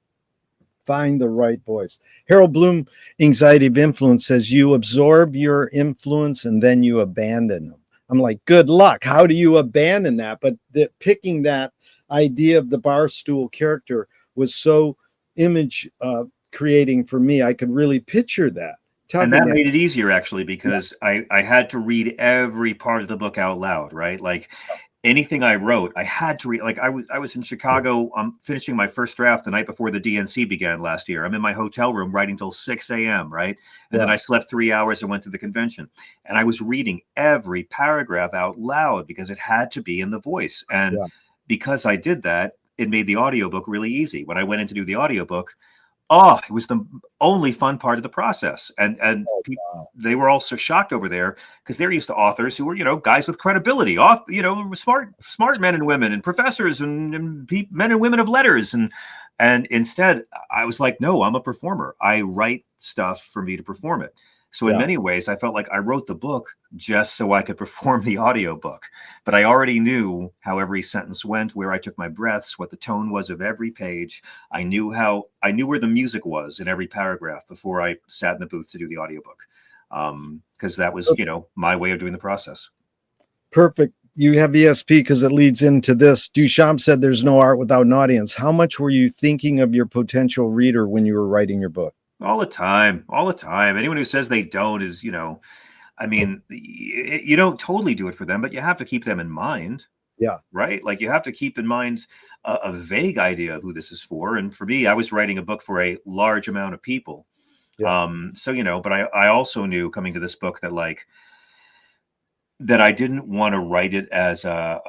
Find the right voice. Harold Bloom, Anxiety of Influence, says you absorb your influence and then you abandon them. I'm like, good luck. How do you abandon that? But picking that idea of the bar stool character was so image creating for me. I could really picture that. And that made it easier, actually, because I had to read every part of the book out loud, right? Like anything I wrote, I had to read. Like I was in Chicago. I'm finishing my first draft the night before the DNC began last year. I'm in my hotel room writing till 6 a.m., right? And then I slept 3 hours and went to the convention. And I was reading every paragraph out loud because it had to be in the voice. And because I did that, it made the audiobook really easy. When I went in to do the audiobook, Oh, it was the only fun part of the process. And Oh, wow. they were also shocked over there because they're used to authors who were, guys with credibility, smart men and women and professors and men and women of letters. And instead, I was like, no, I'm a performer. I write stuff for me to perform it. So in Yeah. many ways, I felt like I wrote the book just so I could perform the audiobook. But I already knew how every sentence went, where I took my breaths, what the tone was of every page. I knew where the music was in every paragraph before I sat in the booth to do the audiobook. Because that was, my way of doing the process. Perfect. You have ESP because it leads into this. Duchamp said there's no art without an audience. How much were you thinking of your potential reader when you were writing your book? All the time. Anyone who says they don't is, I mean, you don't totally do it for them, but you have to keep them in mind. Yeah. Right? Like you have to keep in mind a vague idea of who this is for. And for me, I was writing a book for a large amount of people. Yeah. But I also knew coming to this book that I didn't want to write it as a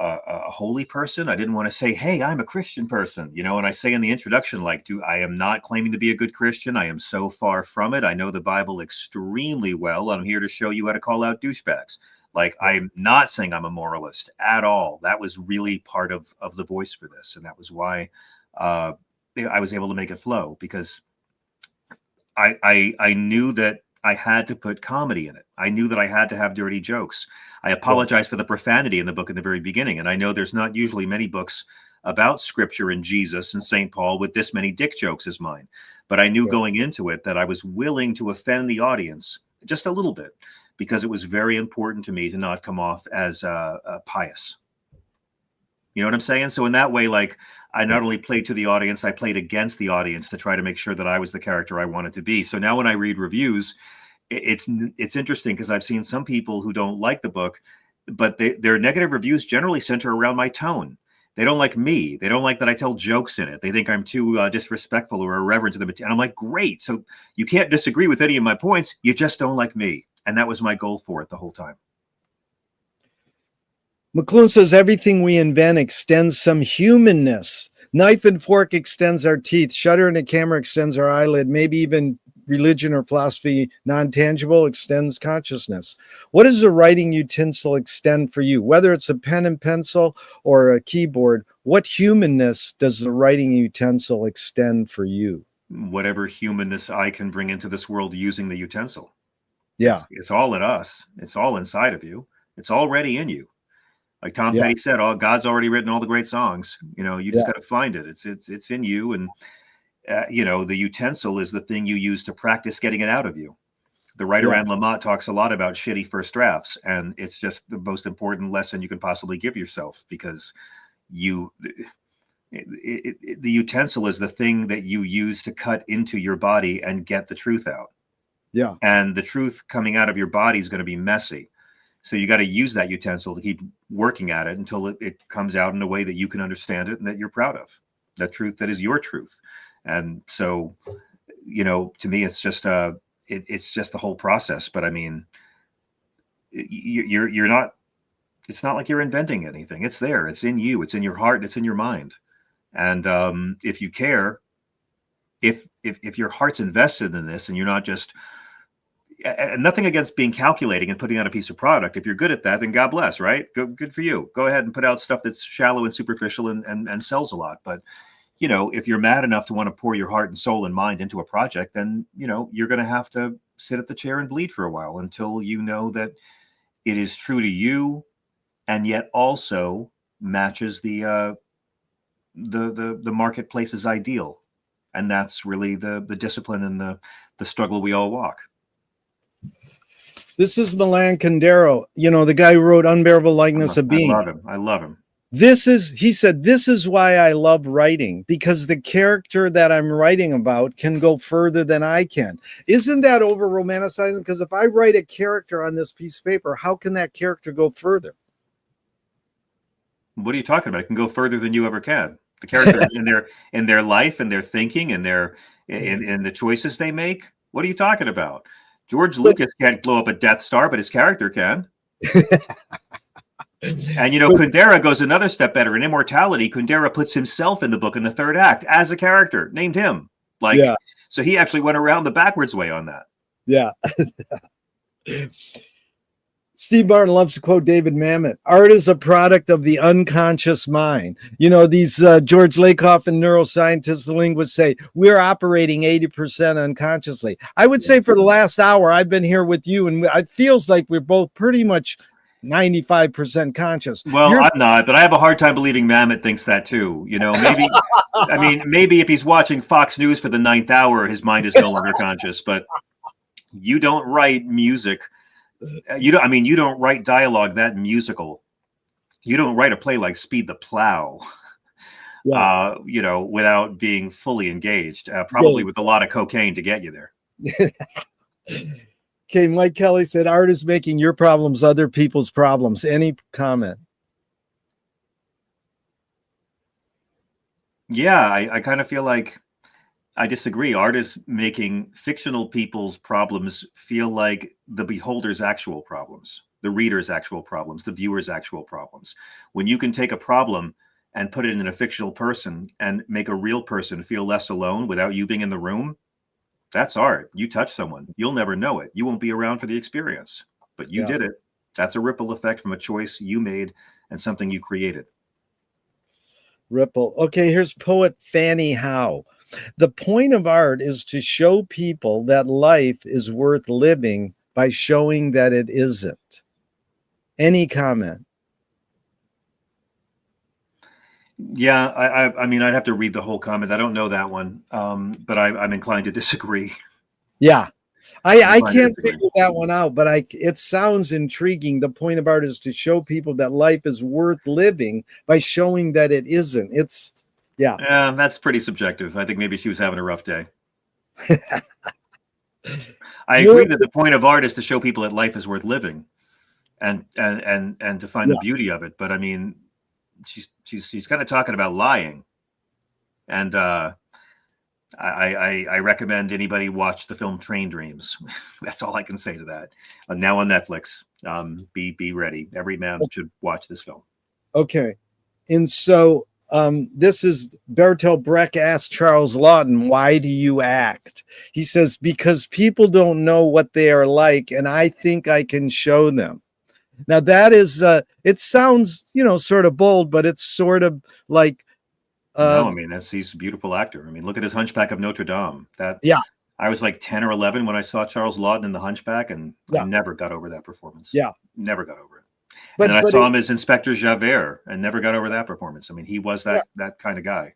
holy person. I didn't want to say, hey, I'm a Christian person, and I say in the introduction, like, I am not claiming to be a good Christian. I am so far from it. I know the Bible extremely well. I'm here to show you how to call out douchebags. Like, I'm not saying I'm a moralist at all. That was really part of the voice for this. And that was why I was able to make it flow, because I knew that I had to put comedy in it. I knew that I had to have dirty jokes. I apologize for the profanity in the book in the very beginning. And I know there's not usually many books about scripture and Jesus and St. Paul with this many dick jokes as mine. But I knew going into it that I was willing to offend the audience just a little bit, because it was very important to me to not come off as pious. You know what I'm saying? So in that way, like, I not only played to the audience, I played against the audience to try to make sure that I was the character I wanted to be. So now when I read reviews, it's interesting, because I've seen some people who don't like the book, but their negative reviews generally center around my tone. They don't like me. They don't like that I tell jokes in it. They think I'm too disrespectful or irreverent to them. And I'm like, great. So you can't disagree with any of my points. You just don't like me. And that was my goal for it the whole time. McLuhan says everything we invent extends some humanness. Knife and fork extends our teeth. Shutter in a camera extends our eyelid. Maybe even religion or philosophy, non-tangible, extends consciousness. What does a writing utensil extend for you? Whether it's a pen and pencil or a keyboard, what humanness does the writing utensil extend for you? Whatever humanness I can bring into this world using the utensil. Yeah. It's all in us. It's all inside of you. It's already in you. Like Tom Petty said, God's already written all the great songs. You just got to find it. It's in you. And, the utensil is the thing you use to practice getting it out of you. The writer Anne Lamott talks a lot about shitty first drafts. And it's just the most important lesson you can possibly give yourself, because the utensil is the thing that you use to cut into your body and get the truth out. Yeah. And the truth coming out of your body is going to be messy. So you got to use that utensil to keep working at it until it comes out in a way that you can understand it and that you're proud of. That truth that is your truth. And so, to me, it's just it's just the whole process. But I mean, you're not. It's not like you're inventing anything. It's there. It's in you. It's in your heart. It's in your mind. And if you care, if your heart's invested in this, and you're not just. And nothing against being calculating and putting out a piece of product. If you're good at that, then God bless, right? Good for you. Go ahead and put out stuff that's shallow and superficial and sells a lot. But, if you're mad enough to want to pour your heart and soul and mind into a project, then, you're going to have to sit at the chair and bleed for a while until you know that it is true to you, and yet also matches the marketplace's ideal. And that's really the discipline and the struggle we all walk. This is Milan Kundera, the guy who wrote Unbearable Likeness of Being. I love him. He said, this is why I love writing, because the character that I'm writing about can go further than I can. Isn't that over romanticizing? Because if I write a character on this piece of paper, how can that character go further? What are you talking about? It can go further than you ever can. The characters in their life and their thinking and in the choices they make. What are you talking about? George Lucas can't blow up a Death Star, but his character can. And, Kundera goes another step better. In Immortality, Kundera puts himself in the book in the third act as a character, named him. Like, Yeah. so he actually went around the backwards way on that. Yeah. Steve Martin loves to quote David Mamet. Art is a product of the unconscious mind. You know, these George Lakoff and neuroscientists, the linguists say we're operating 80% unconsciously. I would say for the last hour, I've been here with you, and it feels like we're both pretty much 95% conscious. Well, I'm not, but I have a hard time believing Mamet thinks that too. You know, maybe, I mean, maybe if he's watching Fox News for the 9th hour, his mind is no longer conscious, but you don't write music. You don't write dialogue that musical. You don't write a play like Speed the Plow, you know, without being fully engaged, probably with a lot of cocaine to get you there. Okay, Mike Kelly said, art is making your problems other people's problems. Any comment? Yeah, I kind of feel like I disagree. Art is making fictional people's problems feel like the beholder's actual problems, the reader's actual problems, the viewer's actual problems. When you can take a problem and put it in a fictional person and make a real person feel less alone without you being in the room, that's art. You touch someone, you'll never know it. You won't be around for the experience, but you did it. That's a ripple effect from a choice you made and something you created. Ripple. Okay, here's poet Fanny Howe. The point of art is to show people that life is worth living by showing that it isn't. Any comment? Yeah, I mean, I'd have to read the whole comment. I don't know that one, but I'm inclined to disagree. Yeah, I can't figure that one out, but it sounds intriguing. The point of art is to show people that life is worth living by showing that it isn't. It's, yeah. That's pretty subjective. I think maybe she was having a rough day. I agree that the point of art is to show people that life is worth living and to find the beauty of it. But I mean, she's kind of talking about lying. And I recommend anybody watch the film Train Dreams. That's all I can say to that. Now on Netflix. Be ready. Every man should watch this film. Okay. And so this is Bertolt Brecht asked Charles Laughton, why do you act? He says, because people don't know what they are like, and I think I can show them. Now that is, it sounds, you know, sort of bold, but it's sort of like, no, I mean, he's a beautiful actor. I mean, look at his Hunchback of Notre Dame. I was like 10 or 11 when I saw Charles Laughton in The Hunchback, and I never got over that performance. Never got over it. But then I saw him as Inspector Javert and never got over that performance. I mean, he was that kind of guy.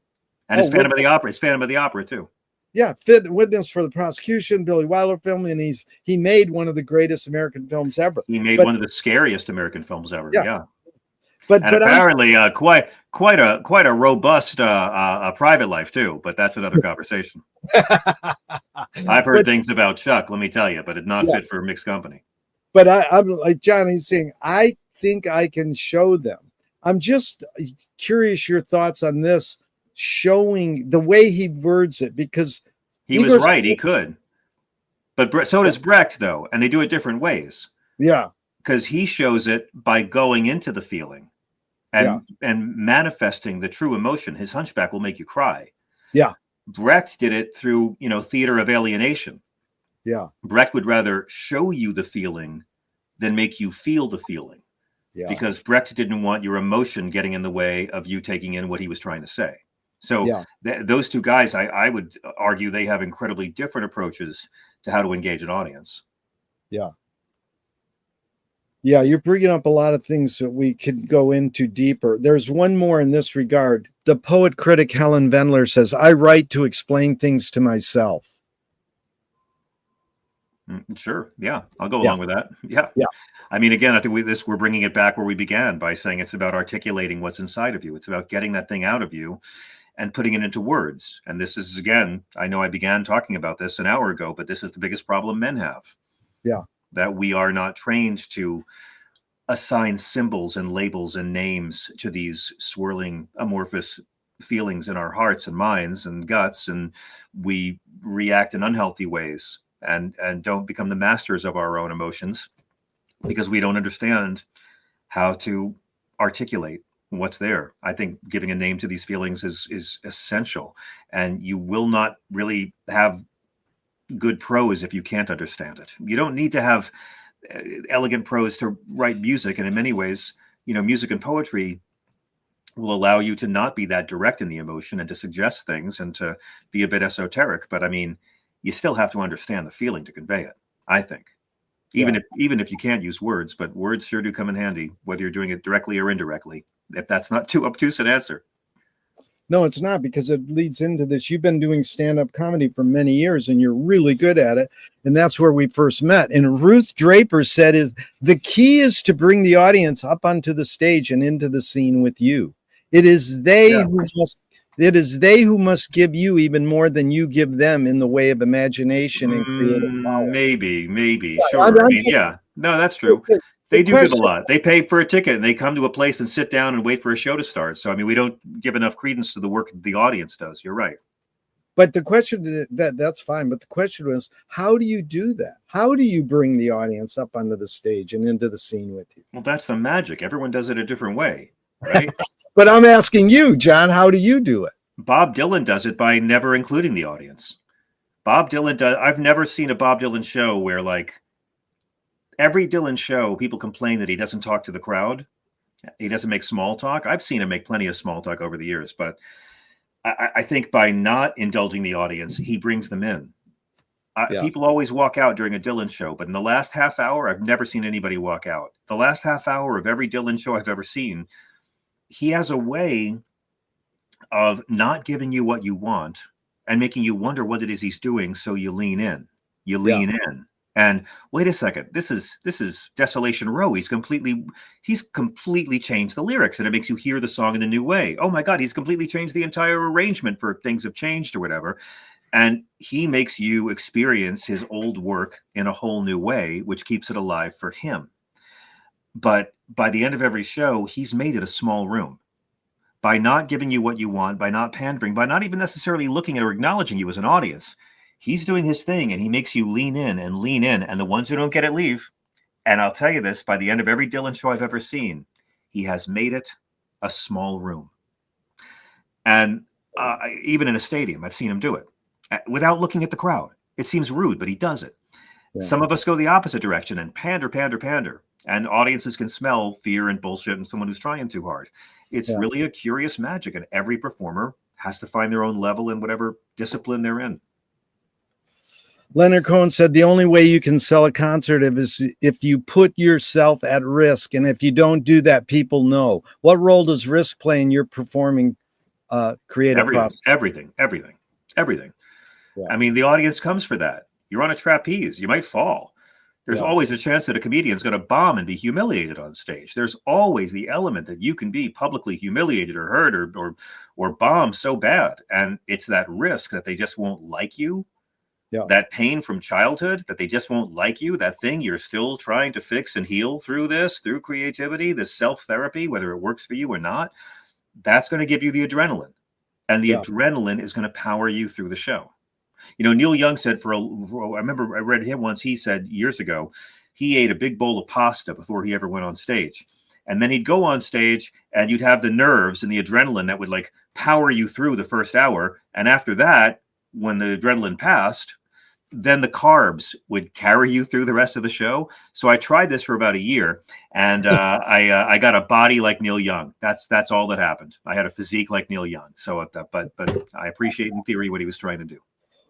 And his Phantom of the Opera. His Phantom of the Opera, too. Yeah, fit witness for the prosecution, Billy Wilder film, and he made one of the greatest American films ever. He made one of the scariest American films ever. Yeah. But apparently quite a robust private life too. But that's another conversation. I've heard things about Chuck, let me tell you, but it's not fit for mixed company. But I'm like Johnny's saying, I think I can show them. I'm just curious your thoughts on this, showing the way he words it, because he was right. He could, but so does Brecht though, and they do it different ways. Yeah, because he shows it by going into the feeling and manifesting the true emotion. His Hunchback will make you cry. Yeah. Brecht did it through, theater of alienation. Yeah. Brecht would rather show you the feeling than make you feel the feeling. Yeah. Because Brecht didn't want your emotion getting in the way of you taking in what he was trying to say. So those two guys, I would argue they have incredibly different approaches to how to engage an audience. Yeah. Yeah, you're bringing up a lot of things that we could go into deeper. There's one more in this regard. The poet critic Helen Vendler says, I write to explain things to myself. Sure. Yeah, I'll go along with that. Yeah. I mean, again, I think we're bringing it back where we began by saying it's about articulating what's inside of you. It's about getting that thing out of you and putting it into words. And this is, again, I know I began talking about this an hour ago, but this is the biggest problem men have. Yeah. That we are not trained to assign symbols and labels and names to these swirling amorphous feelings in our hearts and minds and guts, and we react in unhealthy ways and don't become the masters of our own emotions because we don't understand how to articulate what's there. I think giving a name to these feelings is essential, and you will not really have good prose if you can't understand it. You don't need to have elegant prose to write music, and in many ways, music and poetry will allow you to not be that direct in the emotion and to suggest things and to be a bit esoteric. But I mean, you still have to understand the feeling to convey it, I think. Even if you can't use words, but words sure do come in handy, whether you're doing it directly or indirectly, if that's not too obtuse an answer. No, it's not, because it leads into this. You've been doing stand-up comedy for many years and you're really good at it. And that's where we first met. And Ruth Draper said the key is to bring the audience up onto the stage and into the scene with you. It is they who must give you even more than you give them in the way of imagination and creative power. Maybe. Sure. No, that's true. They do give a lot. They pay for a ticket and they come to a place and sit down and wait for a show to start. So, I mean, we don't give enough credence to the work the audience does. You're right. But the question that's fine. But the question was, how do you do that? How do you bring the audience up onto the stage and into the scene with you? Well, that's the magic. Everyone does it a different way, right? But I'm asking you, John, how do you do it? Bob Dylan does it by never including the audience. Bob Dylan does. I've never seen a Bob Dylan show where, like, every Dylan show, people complain that he doesn't talk to the crowd. He doesn't make small talk. I've seen him make plenty of small talk over the years, but I think by not indulging the audience, he brings them in. People always walk out during a Dylan show, but in the last half hour, I've never seen anybody walk out. The last half hour of every Dylan show I've ever seen, he has a way of not giving you what you want and making you wonder what it is he's doing. So you lean in. And wait a second, this is Desolation Row. He's completely changed the lyrics, and it makes you hear the song in a new way. Oh my God, he's completely changed the entire arrangement for Things Have Changed or whatever. And he makes you experience his old work in a whole new way, which keeps it alive for him. But by the end of every show, he's made it a small room. By not giving you what you want, by not pandering, by not even necessarily looking at or acknowledging you as an audience, he's doing his thing, and he makes you lean in, and the ones who don't get it leave. And I'll tell you this, by the end of every Dylan show I've ever seen, he has made it a small room. And even in a stadium, I've seen him do it without looking at the crowd. It seems rude, but he does it. Yeah. Some of us go the opposite direction and pander. And audiences can smell fear and bullshit and someone who's trying too hard. It's really a curious magic, and every performer has to find their own level in whatever discipline they're in. Leonard Cohen said the only way you can sell a concert is if you put yourself at risk. And if you don't do that, people know. What role does risk play in your performing creative process? Everything. Yeah. I mean, the audience comes for that. You're on a trapeze. You might fall. There's always a chance that a comedian's going to bomb and be humiliated on stage. There's always the element that you can be publicly humiliated or hurt or bomb so bad. And it's that risk that they just won't like you. Yeah. That pain from childhood, that they just won't like you, that thing you're still trying to fix and heal through creativity, this self-therapy, whether it works for you or not, that's going to give you the adrenaline. And the adrenaline is going to power you through the show. You know, Neil Young said I remember I read him once, he said years ago, he ate a big bowl of pasta before he ever went on stage. And then he'd go on stage and you'd have the nerves and the adrenaline that would like power you through the first hour. And after that, when the adrenaline passed, then the carbs would carry you through the rest of the show. So I tried this for about a year, and I got a body like Neil Young. That's all that happened. I had a physique like Neil Young. So, but I appreciate in theory what he was trying to do.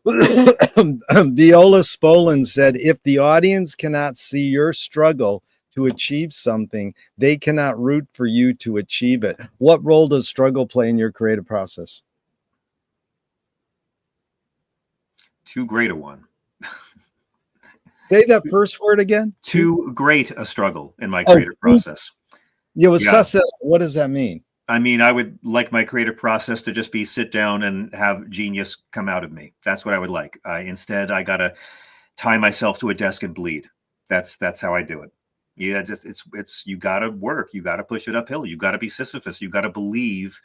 Viola Spolin said, if the audience cannot see your struggle to achieve something, they cannot root for you to achieve it. What role does struggle play in your creative process? Too great a one. Say that first word again. Too great a struggle in my creative process. What does that mean? I mean, I would like my creative process to just be sit down and have genius come out of me. That's what I would like. Instead, I got to tie myself to a desk and bleed. That's how I do it. Yeah, it's you got to work. You got to push it uphill. You got to be Sisyphus. You got to believe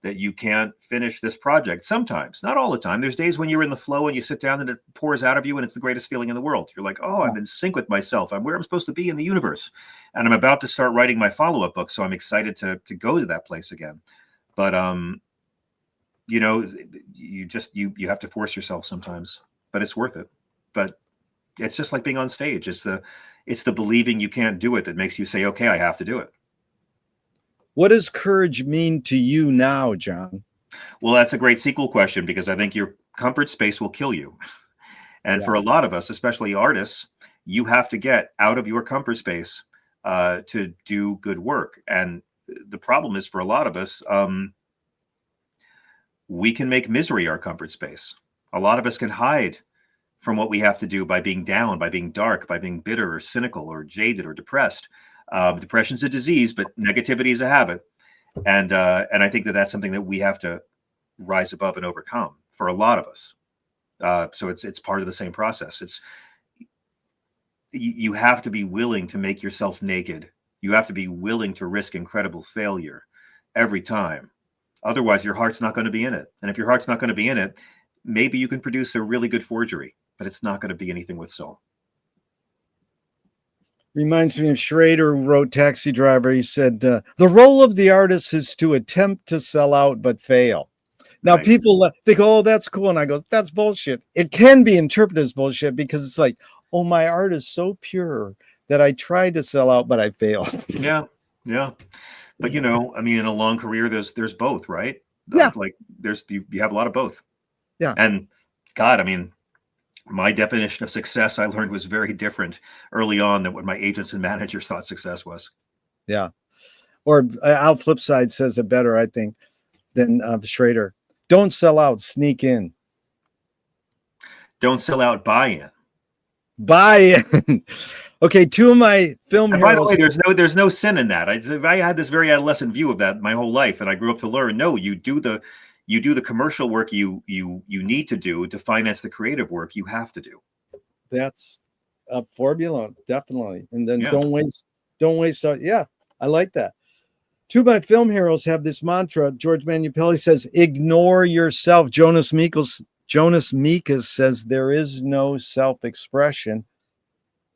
that you can't finish this project. Sometimes, not all the time. There's days when you're in the flow and you sit down and it pours out of you and it's the greatest feeling in the world. You're like, oh, I'm in sync with myself. I'm where I'm supposed to be in the universe. And I'm about to start writing my follow-up book. So I'm excited to go to that place again. But, you know, you have to force yourself sometimes, but it's worth it. But it's just like being on stage. It's the believing you can't do it that makes you say, okay, I have to do it. What does courage mean to you now, John? Well, that's a great sequel question, because I think your comfort space will kill you. And for a lot of us, especially artists, you have to get out of your comfort space to do good work. And the problem is, for a lot of us, we can make misery our comfort space. A lot of us can hide from what we have to do by being down, by being dark, by being bitter or cynical or jaded or depressed. Depression's a disease, but negativity is a habit. And I think that that's something that we have to rise above and overcome for a lot of us. So it's part of the same process. You have to be willing to make yourself naked. You have to be willing to risk incredible failure every time. Otherwise, your heart's not going to be in it. And if your heart's not going to be in it, maybe you can produce a really good forgery, but it's not going to be anything with soul. Reminds me of Schrader, who wrote Taxi Driver. He said, the role of the artist is to attempt to sell out but fail. Now, people think, oh, that's cool. And I go, that's bullshit. It can be interpreted as bullshit, because it's like, oh, my art is so pure that I tried to sell out, but I failed. Yeah. But, you know, I mean, in a long career, there's both, right? Yeah. Like you have a lot of both. Yeah. And God, I mean, my definition of success, I learned, was very different early on than what my agents and managers thought success was. Yeah. Or Al Flipside says it better, I think, than Schrader. Don't sell out, sneak in. Don't sell out, buy in. Buy in. Okay, two of my film heroes. By the way, there's no sin in that. I had this very adolescent view of that my whole life, and I grew up to learn. No, you do the commercial work you need to do to finance the creative work you have to do. That's a formula, definitely. And then don't waste. Yeah, I like that. Two of my film heroes have this mantra. George Manupelli says, ignore yourself. Jonas Mekas says there is no self-expression.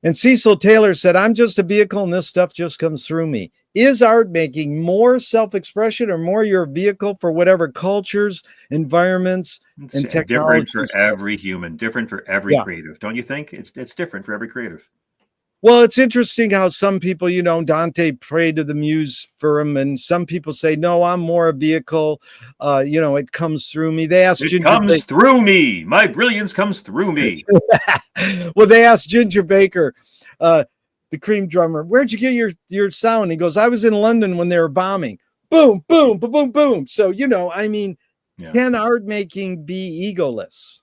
And Cecil Taylor said, I'm just a vehicle and this stuff just comes through me. Is art making more self-expression or more your vehicle for whatever cultures, environments, and technology? Different for every human, different for every creative. Don't you think? It's different for every creative. Well, it's interesting how some people, you know, Dante prayed to the muse for him, and some people say, no, I'm more a vehicle. You know, it comes through me. They asked Ginger Baker, through me. My brilliance comes through me. Well, they asked Ginger Baker, the Cream drummer, where'd you get your sound? He goes, I was in London when they were bombing. Boom, boom, boom, boom, boom. So, you know, I mean, can art making be egoless?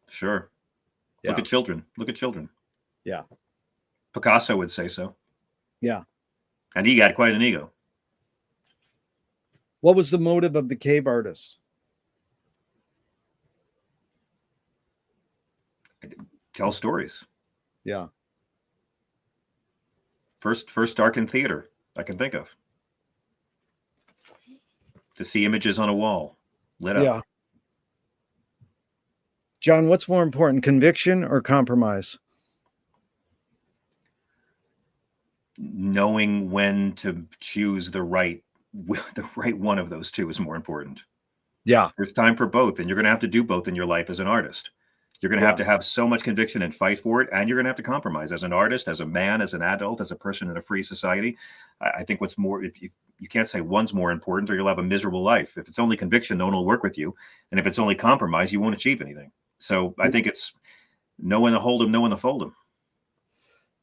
Sure. Look at children. Yeah. Picasso would say so. Yeah. And he got quite an ego. What was the motive of the cave artist? Tell stories. Yeah. First dark in theater I can think of. To see images on a wall lit up. Yeah. John, what's more important, conviction or compromise? Knowing when to choose the right one of those two is more important. Yeah. There's time for both, and you're going to have to do both in your life as an artist. You're going to have so much conviction and fight for it, and you're going to have to compromise as an artist, as a man, as an adult, as a person in a free society. I think what's more, if you can't say one's more important, or you'll have a miserable life. If it's only conviction, no one will work with you, and if it's only compromise, you won't achieve anything. So I think it's know when to hold them, know when to fold them.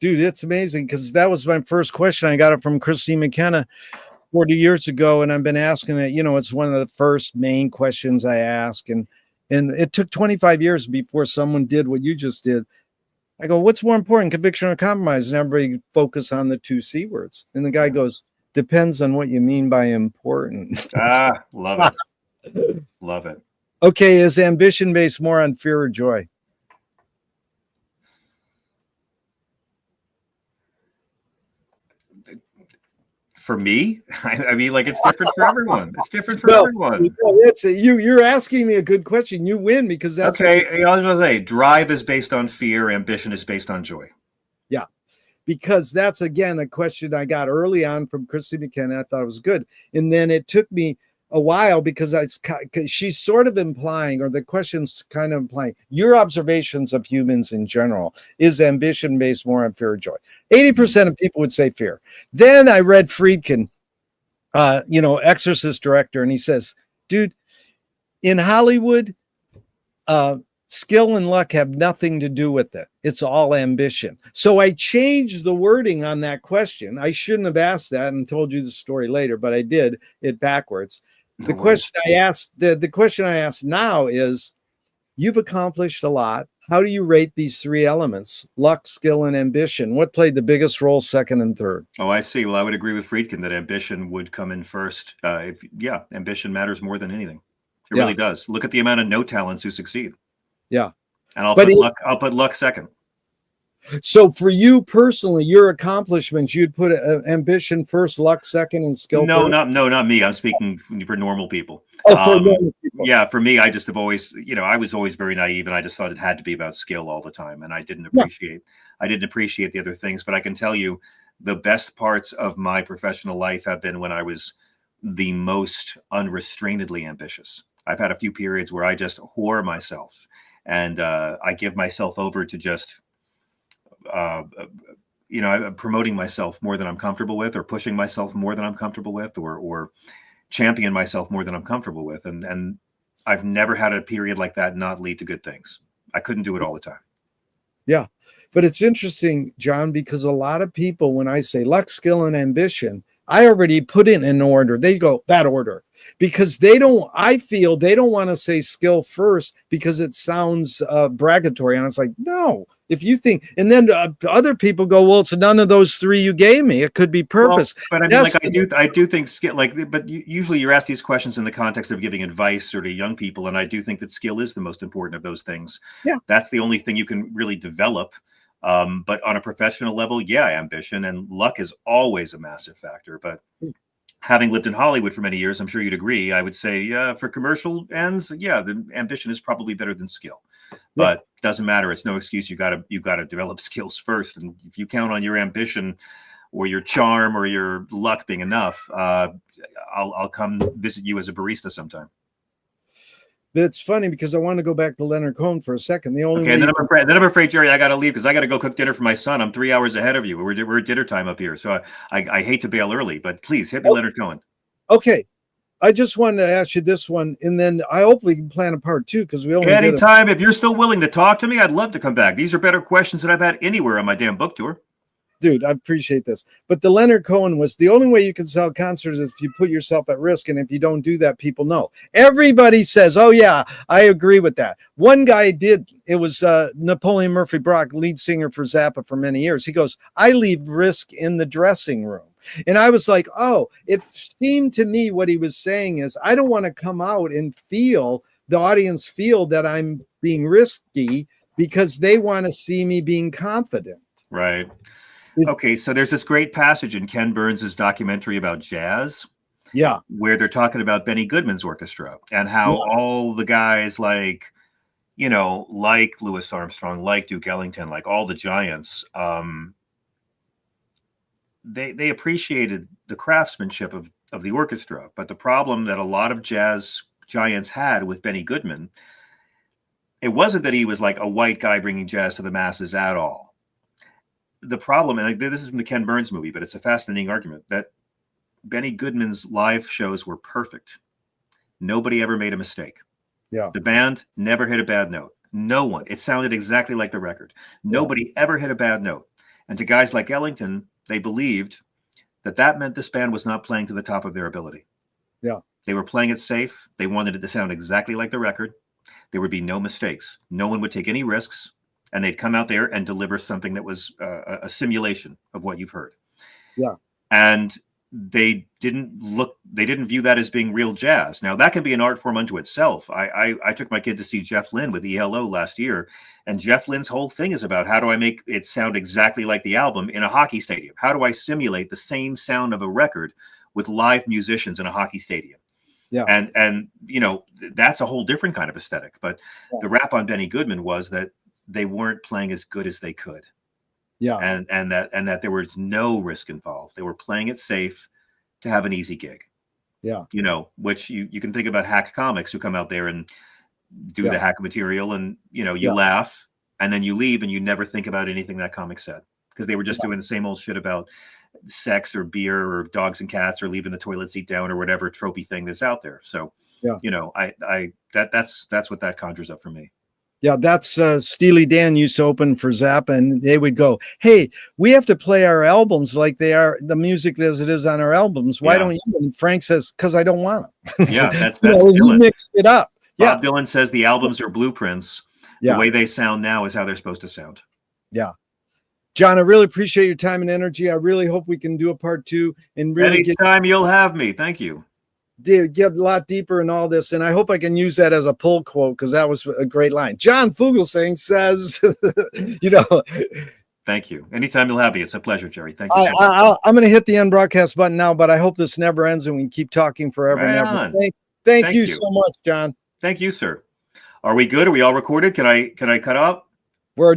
Dude, it's amazing, because that was my first question. I got it from Christine McKenna 40 years ago, and I've been asking it. You know, it's one of the first main questions I ask, and it took 25 years before someone did what you just did. I go, what's more important, conviction or compromise? And everybody focus on the two C words. And the guy goes, depends on what you mean by important. Love it. Love it. Okay, is ambition based more on fear or joy? For me, I mean, like, it's different for everyone. It's different for everyone. You're asking me a good question. You win because that's okay. I was going to say, drive is based on fear. Ambition is based on joy. Yeah, because that's, again, a question I got early on from Christy McKenna. I thought it was good. And then it took me a while because she's sort of implying, or the question's kind of implying, your observations of humans in general. Is ambition based more on fear or joy? 80% of people would say fear. Then I read Friedkin, Exorcist director, and he says, dude, in Hollywood, skill and luck have nothing to do with it. It's all ambition. So I changed the wording on that question. I shouldn't have asked that and told you the story later, but I did it backwards. The question I asked now is, you've accomplished a lot. How do you rate these three elements? Luck, skill, and ambition. What played the biggest role, second and third? Oh, I see. Well, I would agree with Friedkin that ambition would come in first. Ambition matters more than anything. It really does. Look at the amount of no talents who succeed. Yeah. And I'll put luck second. So for you personally, your accomplishments, you'd put ambition first, luck second, and skill third? Not me. I'm speaking for normal people. For normal people. Yeah, for me, I just have always, I was always very naive, and I just thought it had to be about skill all the time, and I didn't appreciate the other things. But I can tell you, the best parts of my professional life have been when I was the most unrestrainedly ambitious. I've had a few periods where I just whore myself, and I give myself over to just promoting myself more than I'm comfortable with, or pushing myself more than I'm comfortable with, or champion myself more than I'm comfortable with. And I've never had a period like that not lead to good things. I couldn't do it all the time. Yeah. But it's interesting, John, because a lot of people, when I say luck, skill, and ambition, I already put it in order. They go that order because I feel they don't want to say skill first because it sounds bragatory. And it's like, no, if you think, and then other people go, well, it's none of those three you gave me. It could be purpose. Well, but I mean, I do think skill, but usually you're asked these questions in the context of giving advice or to young people. And I do think that skill is the most important of those things. Yeah. That's the only thing you can really develop. But on a professional level, ambition and luck is always a massive factor. But having lived in Hollywood for many years, I'm sure you'd agree. I would say, for commercial ends, the ambition is probably better than skill. But doesn't matter. It's no excuse. You got to develop skills first. And if you count on your ambition or your charm or your luck being enough, I'll come visit you as a barista sometime. It's funny because I want to go back to Leonard Cohen for a second. Then I'm afraid, Gerry, I got to leave because I got to go cook dinner for my son. I'm 3 hours ahead of you. We're at dinner time up here, so I hate to bail early, but please hit me, Leonard Cohen. Okay, I just wanted to ask you this one, and then I hope we can plan a part two because we only anytime. If you're still willing to talk to me, I'd love to come back. These are better questions than I've had anywhere on my damn book tour. Dude, I appreciate this. But the Leonard Cohen was the only way you can sell concerts is if you put yourself at risk. And if you don't do that, people know. Everybody says, oh, yeah, I agree with that. One guy did. It was Napoleon Murphy Brock, lead singer for Zappa for many years. He goes, I leave risk in the dressing room. And I was like, oh, it seemed to me what he was saying is I don't want to come out and the audience feel that I'm being risky because they want to see me being confident. Right. Okay, so there's this great passage in Ken Burns's documentary about jazz, where they're talking about Benny Goodman's orchestra and how all the guys like Louis Armstrong, like Duke Ellington, like all the giants, they appreciated the craftsmanship of the orchestra. But the problem that a lot of jazz giants had with Benny Goodman, it wasn't that he was like a white guy bringing jazz to the masses at all. The problem, and this is from the Ken Burns movie, but it's a fascinating argument, that Benny Goodman's live shows were perfect. Nobody ever made a mistake. Yeah. The band never hit a bad note. No one. It sounded exactly like the record. Nobody ever hit a bad note. And to guys like Ellington, they believed that meant this band was not playing to the top of their ability. Yeah. They were playing it safe. They wanted it to sound exactly like the record. There would be no mistakes. No one would take any risks. And they'd come out there and deliver something that was a simulation of what you've heard. Yeah. And they didn't view that as being real jazz. Now that can be an art form unto itself. I took my kid to see Jeff Lynne with ELO last year, and Jeff Lynne's whole thing is about how do I make it sound exactly like the album in a hockey stadium? How do I simulate the same sound of a record with live musicians in a hockey stadium? Yeah. And you know, that's a whole different kind of aesthetic. But the rap on Benny Goodman was that they weren't playing as good as they could. Yeah. And that there was no risk involved. They were playing it safe to have an easy gig. Yeah. You know, which you can think about hack comics who come out there and do the hack material, and you know, you laugh and then you leave and you never think about anything that comic said, because they were just doing the same old shit about sex or beer or dogs and cats or leaving the toilet seat down or whatever tropey thing that's out there. So you know, that's what that conjures up for me. Yeah, that's Steely Dan used to open for Zappa, and they would go, "Hey, we have to play our albums like they are, the music as it is on our albums. Why don't you?" And Frank says, "Because I don't want to." Yeah, that's he mixed it up. Bob Dylan says the albums are blueprints. The way they sound now is how they're supposed to sound. Yeah. John, I really appreciate your time and energy. I really hope we can do a part 2 and really anytime you'll have me. Thank you. Get a lot deeper in all this, and I hope I can use that as a pull quote, because that was a great line. John Fugelsang says, you know. Thank you. Anytime you'll have me. It's a pleasure, Gerry. Thank you so much. I'm going to hit the end broadcast button now, but I hope this never ends and we can keep talking forever and ever. Thank you so much, John. Thank you, sir. Are we good? Are we all recorded? Can I cut off? We're